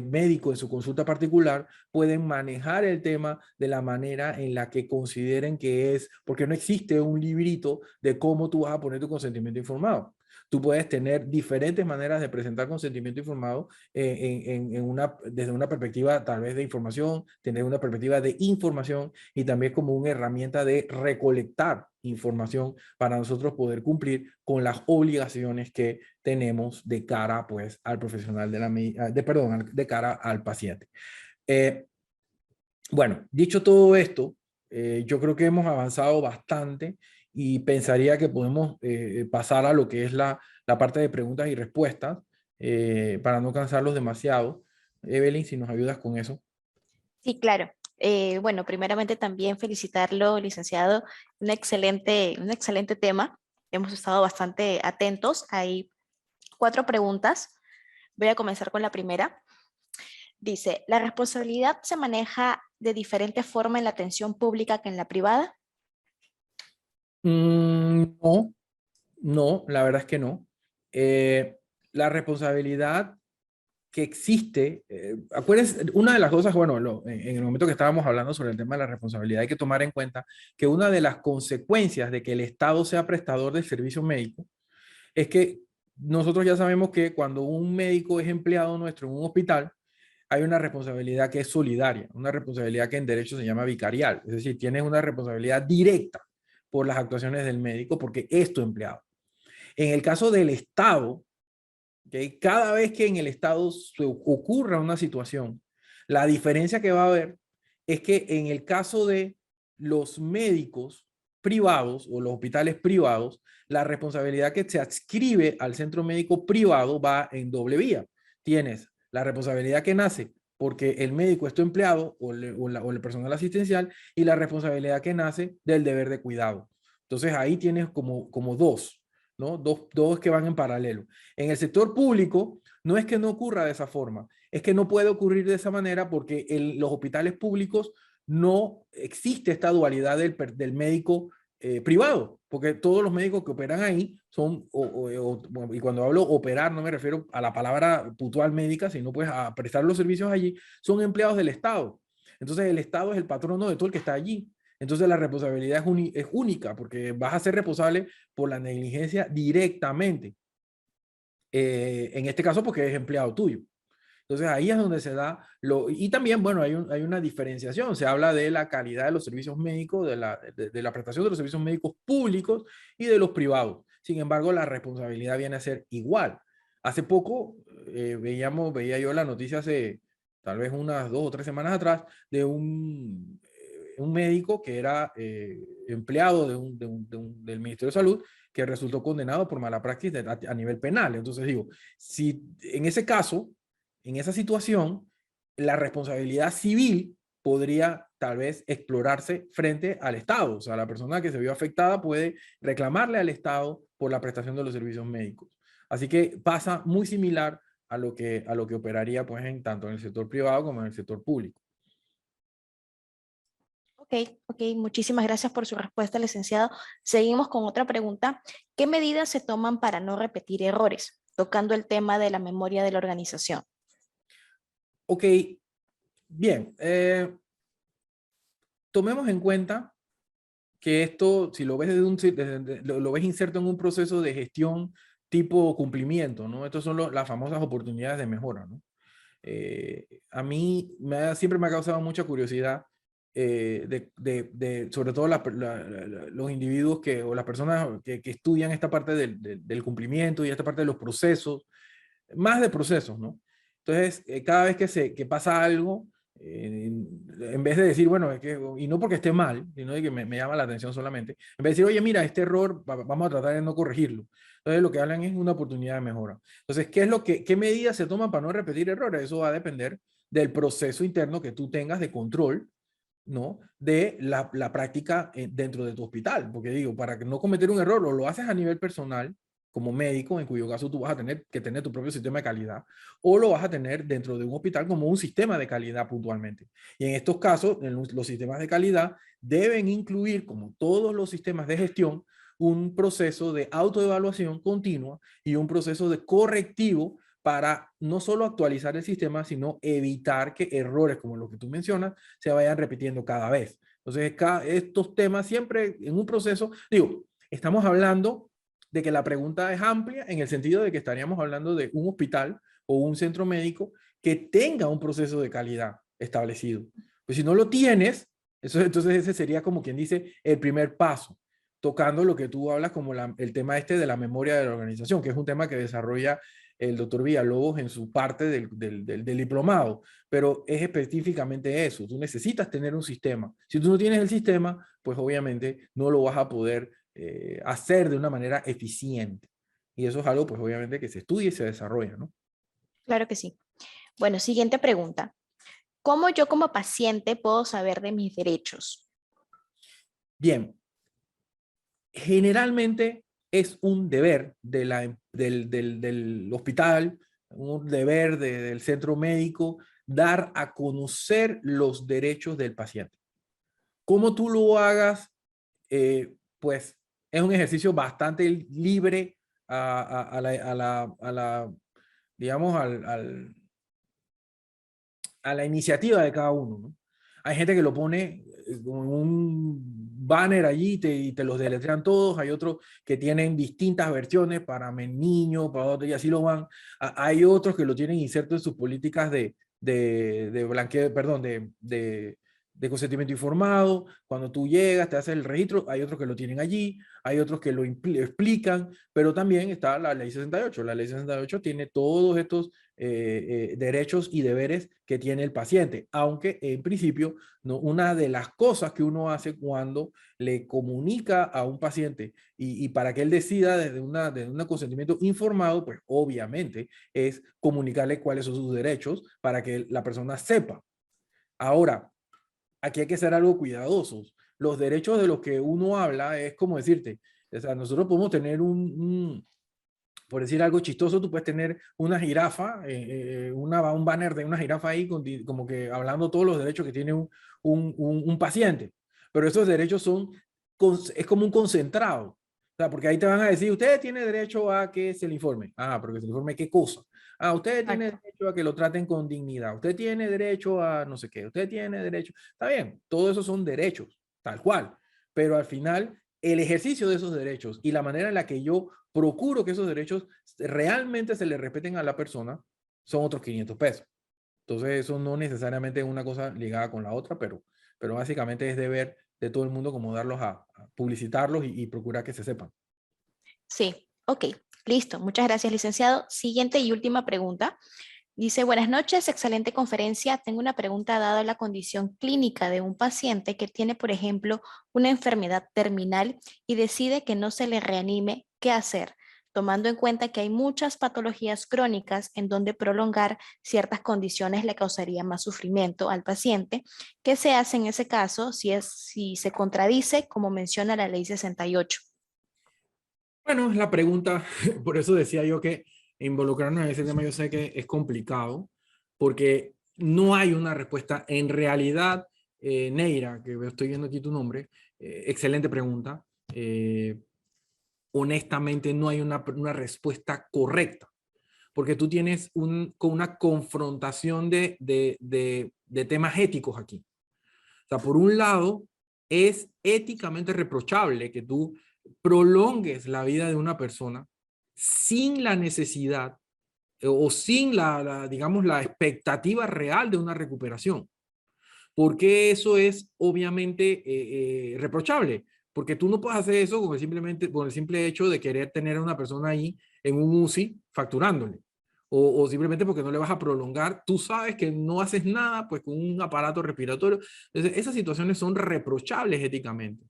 médico en su consulta particular pueden manejar el tema de la manera en la que consideren que es, porque no existe un librito de cómo tú vas a poner tu consentimiento informado. Tú puedes tener diferentes maneras de presentar consentimiento informado desde una perspectiva tal vez de información, tener una perspectiva de información y también como una herramienta de recolectar información para nosotros poder cumplir con las obligaciones que tenemos de cara pues al profesional de cara al paciente. Bueno, dicho todo esto, yo creo que hemos avanzado bastante y pensaría que podemos pasar a lo que es la parte de preguntas y respuestas para no cansarlos demasiado. Evelyn, si nos ayudas con eso. Sí, claro. Bueno, primeramente también felicitarlo, licenciado. Un excelente tema. Hemos estado bastante atentos. Hay 4 preguntas. Voy a comenzar con la primera. Dice, ¿la responsabilidad se maneja de diferente forma en la atención pública que en la privada? No, no, la verdad es que no. La responsabilidad que existe, acuérdense, una de las cosas, bueno, en el momento que estábamos hablando sobre el tema de la responsabilidad, hay que tomar en cuenta que una de las consecuencias de que el Estado sea prestador del servicio médico es que nosotros ya sabemos que cuando un médico es empleado nuestro en un hospital, hay una responsabilidad que es solidaria, una responsabilidad que en derecho se llama vicarial, es decir, tienes una responsabilidad directa por las actuaciones del médico porque es tu empleado. En el caso del Estado, ¿okay? Cada vez que en el Estado ocurra una situación, la diferencia que va a haber es que en el caso de los médicos privados o los hospitales privados, la responsabilidad que se adscribe al centro médico privado va en doble vía. Tienes la responsabilidad que nace porque el médico es tu empleado o el personal asistencial, y la responsabilidad que nace del deber de cuidado. Entonces ahí tienes como dos, ¿no? Dos que van en paralelo. En el sector público no es que no ocurra de esa forma, es que no puede ocurrir de esa manera porque en los hospitales públicos no existe esta dualidad del médico privado, porque todos los médicos que operan ahí son, y cuando hablo operar no me refiero a la palabra puntual médica, sino pues a prestar los servicios allí, son empleados del Estado. Entonces el Estado es el patrono de todo el que está allí. Entonces la responsabilidad es única, porque vas a ser responsable por la negligencia directamente. En este caso porque es empleado tuyo. Entonces ahí es donde se da y también, bueno, hay una diferenciación. Se habla de la calidad de los servicios médicos, de la prestación de los servicios médicos públicos y de los privados. Sin embargo, la responsabilidad viene a ser igual. Hace poco veía yo la noticia hace tal vez unas 2 o 3 semanas atrás de un médico que era empleado del Ministerio de Salud, que resultó condenado por mala praxis a nivel penal. Entonces digo, si en ese caso, en esa situación, la responsabilidad civil podría tal vez explorarse frente al Estado. O sea, la persona que se vio afectada puede reclamarle al Estado por la prestación de los servicios médicos. Así que pasa muy similar a lo que operaría pues tanto en el sector privado como en el sector público. Ok, ok, muchísimas gracias por su respuesta, licenciado. Seguimos con otra pregunta. ¿Qué medidas se toman para no repetir errores? Tocando el tema de la memoria de la organización. Ok, bien. Tomemos en cuenta que esto, si lo ves, lo ves inserto en un proceso de gestión tipo cumplimiento, ¿no? Estas son las famosas oportunidades de mejora, ¿no? A mí siempre me ha causado mucha curiosidad sobre todo los individuos o las personas que estudian esta parte del cumplimiento y esta parte de los procesos, más de procesos, ¿no? Entonces, cada vez que pasa algo, en vez de decir, bueno, y no porque esté mal, sino de que me llama la atención solamente, en vez de decir, oye, mira, este error, vamos a tratar de no corregirlo. Entonces, lo que hablan es una oportunidad de mejora. Entonces, ¿qué medidas se toman para no repetir errores? Eso va a depender del proceso interno que tú tengas de control, ¿no? De la práctica dentro de tu hospital. Porque digo, para no cometer un error, o lo haces a nivel personal, como médico, en cuyo caso tú vas a tener que tener tu propio sistema de calidad, o lo vas a tener dentro de un hospital como un sistema de calidad puntualmente. Y en estos casos, los sistemas de calidad deben incluir, como todos los sistemas de gestión, un proceso de autoevaluación continua y un proceso de correctivo para no solo actualizar el sistema, sino evitar que errores como los que tú mencionas se vayan repitiendo cada vez. Entonces, estos temas siempre en un proceso, digo, estamos hablando de que la pregunta es amplia en el sentido de que estaríamos hablando de un hospital o un centro médico que tenga un proceso de calidad establecido. Pues si no lo tienes, entonces ese sería como quien dice el primer paso, tocando lo que tú hablas como el tema de la memoria de la organización, que es un tema que desarrolla el doctor Villalobos en su parte del diplomado, pero es específicamente eso, tú necesitas tener un sistema. Si tú no tienes el sistema, pues obviamente no lo vas a poder hacer de una manera eficiente. Y eso es algo, pues obviamente, que se estudia y se desarrolla, ¿no? Claro que sí. Bueno, siguiente pregunta. ¿Cómo yo como paciente puedo saber de mis derechos? Bien, generalmente es un deber del hospital, un deber del centro médico, dar a conocer los derechos del paciente. Cómo tú lo hagas, pues es un ejercicio bastante libre digamos, a la iniciativa de cada uno, ¿no? Hay gente que lo pone con un banner allí y te los deletrean todos. Hay otros que tienen distintas versiones para niños, para otros, y así lo van. Hay otros que lo tienen inserto en sus políticas de blanqueo, perdón, de consentimiento informado. Cuando tú llegas, te haces el registro, hay otros que lo tienen allí, hay otros que lo explican, pero también está la ley 68. La ley 68 tiene todos estos derechos y deberes que tiene el paciente, aunque en principio no, una de las cosas que uno hace cuando le comunica a un paciente y para que él decida desde un consentimiento informado, pues obviamente es comunicarle cuáles son sus derechos para que la persona sepa. Ahora, aquí hay que ser algo cuidadosos. Los derechos de los que uno habla es como decirte, o sea, nosotros podemos tener por decir algo chistoso, tú puedes tener una jirafa, un banner de una jirafa ahí, como que hablando todos los derechos que tiene un paciente. Pero esos derechos es como un concentrado. O sea, porque ahí te van a decir, usted tiene derecho a que se le informe. Ah, porque se le informe qué cosa. Ah, usted tiene Exacto. derecho a que lo traten con dignidad. Usted tiene derecho a no sé qué. Usted tiene derecho. Está bien, todos esos son derechos, tal cual. Pero al final, el ejercicio de esos derechos y la manera en la que yo procuro que esos derechos realmente se le respeten a la persona son otros 500 pesos. Entonces, eso no necesariamente es una cosa ligada con la otra, pero básicamente es deber de todo el mundo como darlos a publicitarlos y procurar que se sepan. Sí, ok, listo. Muchas gracias, licenciado. Siguiente y última pregunta. Dice, buenas noches, excelente conferencia. Tengo una pregunta dada la condición clínica de un paciente que tiene, por ejemplo, una enfermedad terminal y decide que no se le reanime. ¿Qué hacer? Tomando en cuenta que hay muchas patologías crónicas en donde prolongar ciertas condiciones le causaría más sufrimiento al paciente. ¿Qué se hace en ese caso si se contradice, como menciona la ley 68? Bueno, la pregunta, por eso decía yo que involucrarnos en ese tema yo sé que es complicado, porque no hay una respuesta. En realidad, Neira, que estoy viendo aquí tu nombre, excelente pregunta. Honestamente, no hay una respuesta correcta, porque tú tienes con una confrontación de temas éticos aquí. O sea, por un lado, es éticamente reprochable que tú prolongues la vida de una persona sin la necesidad o sin digamos, la expectativa real de una recuperación. ¿Por qué eso es obviamente reprochable? Porque tú no puedes hacer eso por el simple hecho de querer tener a una persona ahí en un UCI facturándole. O simplemente porque no le vas a prolongar, tú sabes que no haces nada pues con un aparato respiratorio. Entonces, esas situaciones son reprochables éticamente.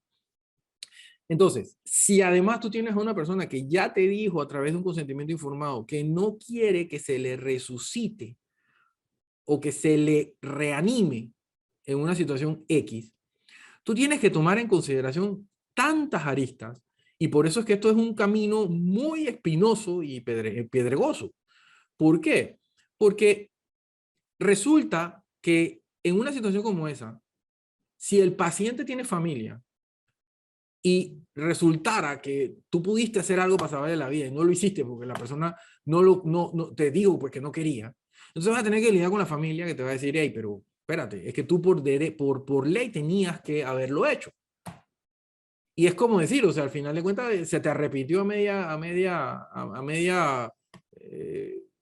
Entonces, si además tú tienes a una persona que ya te dijo a través de un consentimiento informado que no quiere que se le resucite o que se le reanime en una situación X, tú tienes que tomar en consideración tantas aristas y por eso es que esto es un camino muy espinoso y pedregoso. ¿Por qué? Porque resulta que en una situación como esa, si el paciente tiene familia y resultara que tú pudiste hacer algo para salvarle la vida y no lo hiciste porque la persona no te dijo porque no quería, entonces vas a tener que lidiar con la familia que te va a decir, hey, pero espérate, es que tú por ley tenías que haberlo hecho. Y es como decir, o sea, al final de cuentas se te arrepintió a media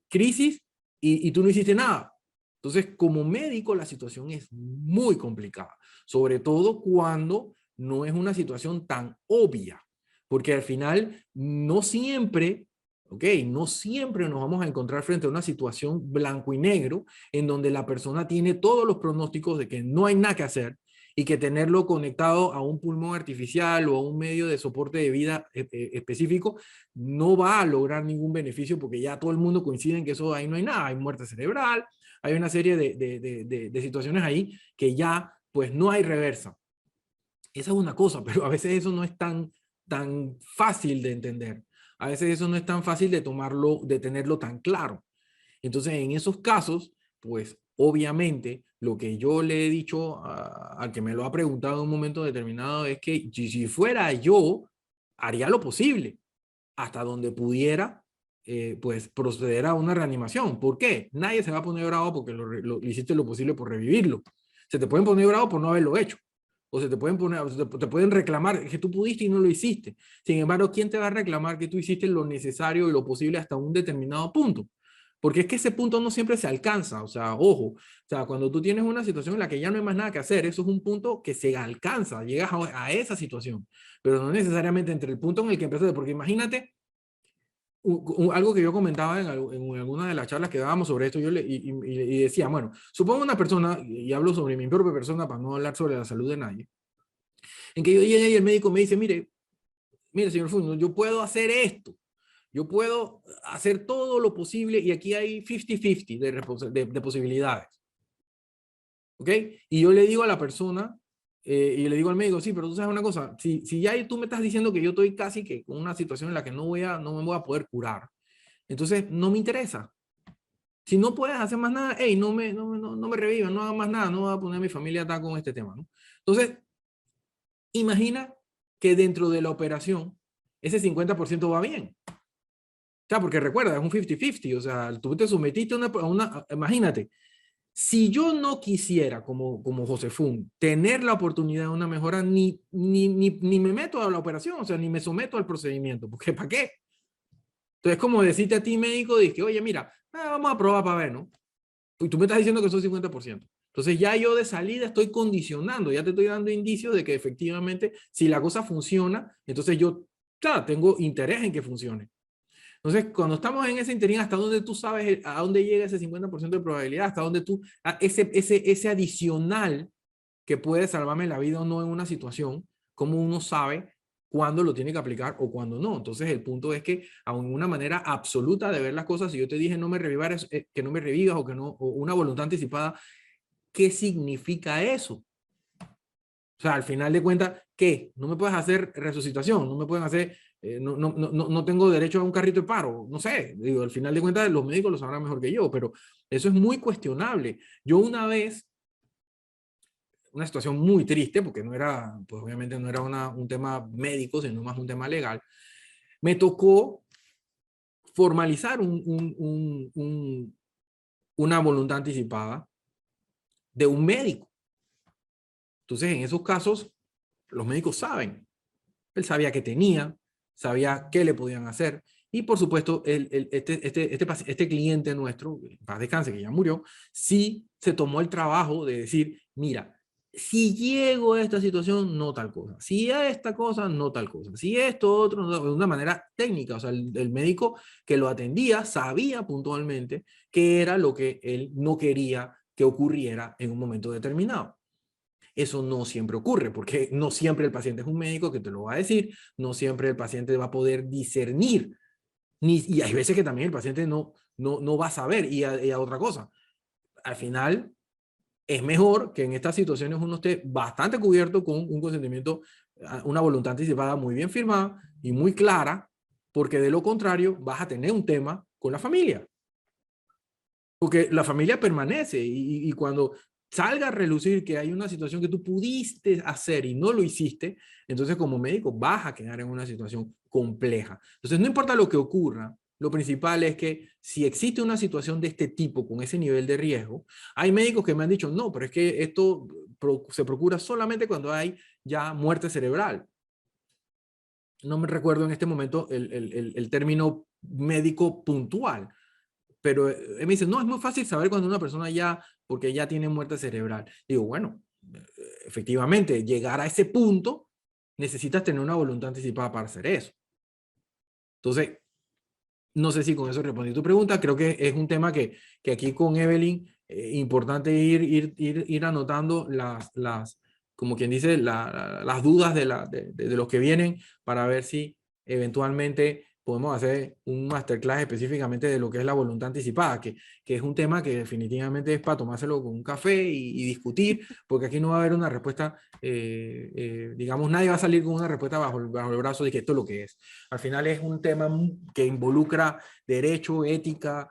crisis y tú no hiciste nada. Entonces, como médico, la situación es muy complicada, sobre todo cuando no es una situación tan obvia, porque al final no siempre, ok, no siempre nos vamos a encontrar frente a una situación blanco y negro en donde la persona tiene todos los pronósticos de que no hay nada que hacer y que tenerlo conectado a un pulmón artificial o a un medio de soporte de vida específico no va a lograr ningún beneficio porque ya todo el mundo coincide en que eso ahí no hay nada, hay muerte cerebral, hay una serie de situaciones ahí que ya pues no hay reversa. Esa es una cosa, pero a veces eso no es tan fácil de entender. A veces eso no es tan fácil de tomarlo, de tenerlo tan claro. Entonces, en esos casos, pues obviamente lo que yo le he dicho al que me lo ha preguntado en un momento determinado es que si fuera yo, haría lo posible hasta donde pudiera, pues proceder a una reanimación. ¿Por qué? Nadie se va a poner bravo porque hiciste lo posible por revivirlo. Se te pueden poner bravo por no haberlo hecho. O se te pueden poner, te pueden reclamar que tú pudiste y no lo hiciste. Sin embargo, ¿quién te va a reclamar que tú hiciste lo necesario y lo posible hasta un determinado punto? Porque es que ese punto no siempre se alcanza, o sea, ojo, o sea, cuando tú tienes una situación en la que ya no hay más nada que hacer, eso es un punto que se alcanza, llegas a esa situación, pero no necesariamente entre el punto en el que empezaste, porque imagínate algo que yo comentaba en alguna de las charlas que dábamos sobre esto, y decía, bueno, supongo una persona, y hablo sobre mi propia persona para no hablar sobre la salud de nadie, en que yo llegué y el médico me dice, mire, señor Funes, yo puedo hacer esto, yo puedo hacer todo lo posible y aquí hay 50-50 de posibilidades. ¿Ok? Y yo le digo a la persona, y le digo al médico, sí, pero tú sabes una cosa, si ya tú me estás diciendo que yo estoy casi que con una situación en la que no me voy a poder curar, entonces no me interesa. Si no puedes hacer más nada, hey, no me revivan, no haga más nada, no voy a poner a mi familia a con este tema, ¿no? Entonces, imagina que dentro de la operación, ese 50% va bien. O sea, porque recuerda, es un 50-50, o sea, tú te sometiste a una, imagínate, si yo no quisiera, como Josefún, tener la oportunidad de una mejora, ni me meto a la operación, o sea, ni me someto al procedimiento, porque ¿para qué? Entonces, como decirte a ti, médico, dije, oye, mira, vamos a probar para ver, ¿no? Y tú me estás diciendo que son 50%. Entonces, ya yo de salida estoy condicionando, ya te estoy dando indicios de que efectivamente, si la cosa funciona, entonces yo, claro, tengo interés en que funcione. Entonces, cuando estamos en ese interín, hasta dónde tú sabes a dónde llega ese 50% de probabilidad, hasta dónde tú, ese adicional que puede salvarme la vida o no en una situación, cómo uno sabe cuándo lo tiene que aplicar o cuándo no. Entonces, el punto es que, aun una manera absoluta de ver las cosas, si yo te dije no me revivas, que no me revivas o que no, o una voluntad anticipada, ¿qué significa eso? O sea, al final de cuentas, ¿qué? No me puedes hacer resucitación, no me pueden hacer, no tengo derecho a un carrito de paro, no sé, digo, al final de cuentas los médicos lo sabrán mejor que yo, pero eso es muy cuestionable. Yo una vez, una situación muy triste, porque no era, pues obviamente no era un tema médico, sino más un tema legal, me tocó formalizar una voluntad anticipada de un médico. Entonces, en esos casos, los médicos saben. Él sabía qué tenía, sabía qué le podían hacer. Y por supuesto, este cliente nuestro, paz descanse, que ya murió, sí se tomó el trabajo de decir, mira, si llego a esta situación, no tal cosa. Si a esta cosa, no tal cosa. Si esto, otro, no, de una manera técnica. O sea, el médico que lo atendía sabía puntualmente qué era lo que él no quería que ocurriera en un momento determinado. Eso no siempre ocurre, porque no siempre el paciente es un médico que te lo va a decir, no siempre el paciente va a poder discernir, y hay veces que también el paciente no va a saber, y a otra cosa. Al final, es mejor que en estas situaciones uno esté bastante cubierto con un consentimiento, una voluntad anticipada muy bien firmada y muy clara, porque de lo contrario vas a tener un tema con la familia. Porque la familia permanece y cuando salga a relucir que hay una situación que tú pudiste hacer y no lo hiciste, entonces como médico vas a quedar en una situación compleja. Entonces no importa lo que ocurra, lo principal es que si existe una situación de este tipo con ese nivel de riesgo, hay médicos que me han dicho, no, pero es que esto se procura solamente cuando hay ya muerte cerebral. No me recuerdo en este momento el término médico puntual, pero él me dice, no, es muy fácil saber cuando una persona ya, porque ya tiene muerte cerebral. Digo, bueno, efectivamente, llegar a ese punto, necesitas tener una voluntad anticipada para hacer eso. Entonces, no sé si con eso respondí tu pregunta. Creo que es un tema que aquí con Evelyn, importante ir anotando como quien dice, las dudas de los que vienen para ver si eventualmente podemos hacer un masterclass específicamente de lo que es la voluntad anticipada, que es un tema que definitivamente es para tomárselo con un café y discutir, porque aquí no va a haber una respuesta, digamos, nadie va a salir con una respuesta bajo el brazo de que esto es lo que es. Al final es un tema que involucra derecho, ética,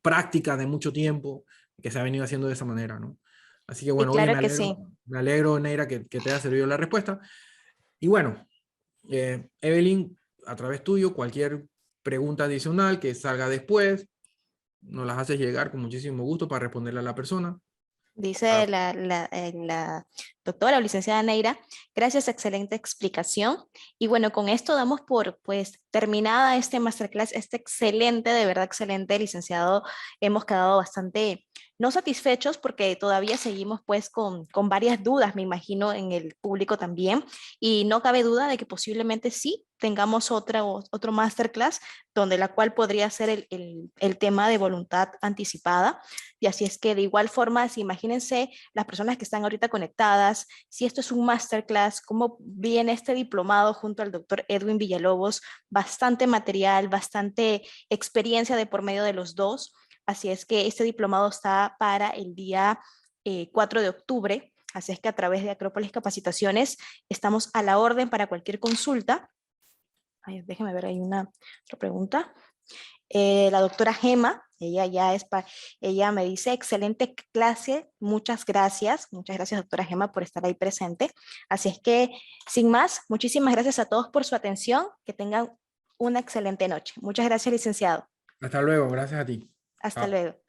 práctica de mucho tiempo, que se ha venido haciendo de esa manera, ¿no? Así que Y bueno, oye, claro que sí. me alegro, Neira, que te haya servido la respuesta. Y bueno, Evelyn, a través tuyo, cualquier pregunta adicional que salga después, nos las haces llegar con muchísimo gusto para responderle a la persona. Dice la doctora o licenciada Neira, gracias, excelente explicación. Y bueno, con esto damos por pues terminada este masterclass, este excelente, de verdad excelente licenciado. Hemos quedado bastante no satisfechos porque todavía seguimos pues con varias dudas, me imagino, en el público también. Y no cabe duda de que posiblemente sí tengamos otro masterclass donde la cual podría ser el tema de voluntad anticipada. Y así es que de igual forma, si imagínense las personas que están ahorita conectadas, si esto es un masterclass, cómo viene este diplomado junto al doctor Edwin Villalobos, bastante material, bastante experiencia de por medio de los dos. Así es que este diplomado está para el día 4 de octubre. Así es que a través de Acrópolis Capacitaciones estamos a la orden para cualquier consulta. Ay, déjeme ver, hay una otra pregunta. La doctora Gema, ella me dice, excelente clase, muchas gracias doctora Gema por estar ahí presente. Así es que, sin más, muchísimas gracias a todos por su atención, que tengan una excelente noche. Muchas gracias, licenciado. Hasta luego, gracias a ti. Hasta Chao. luego.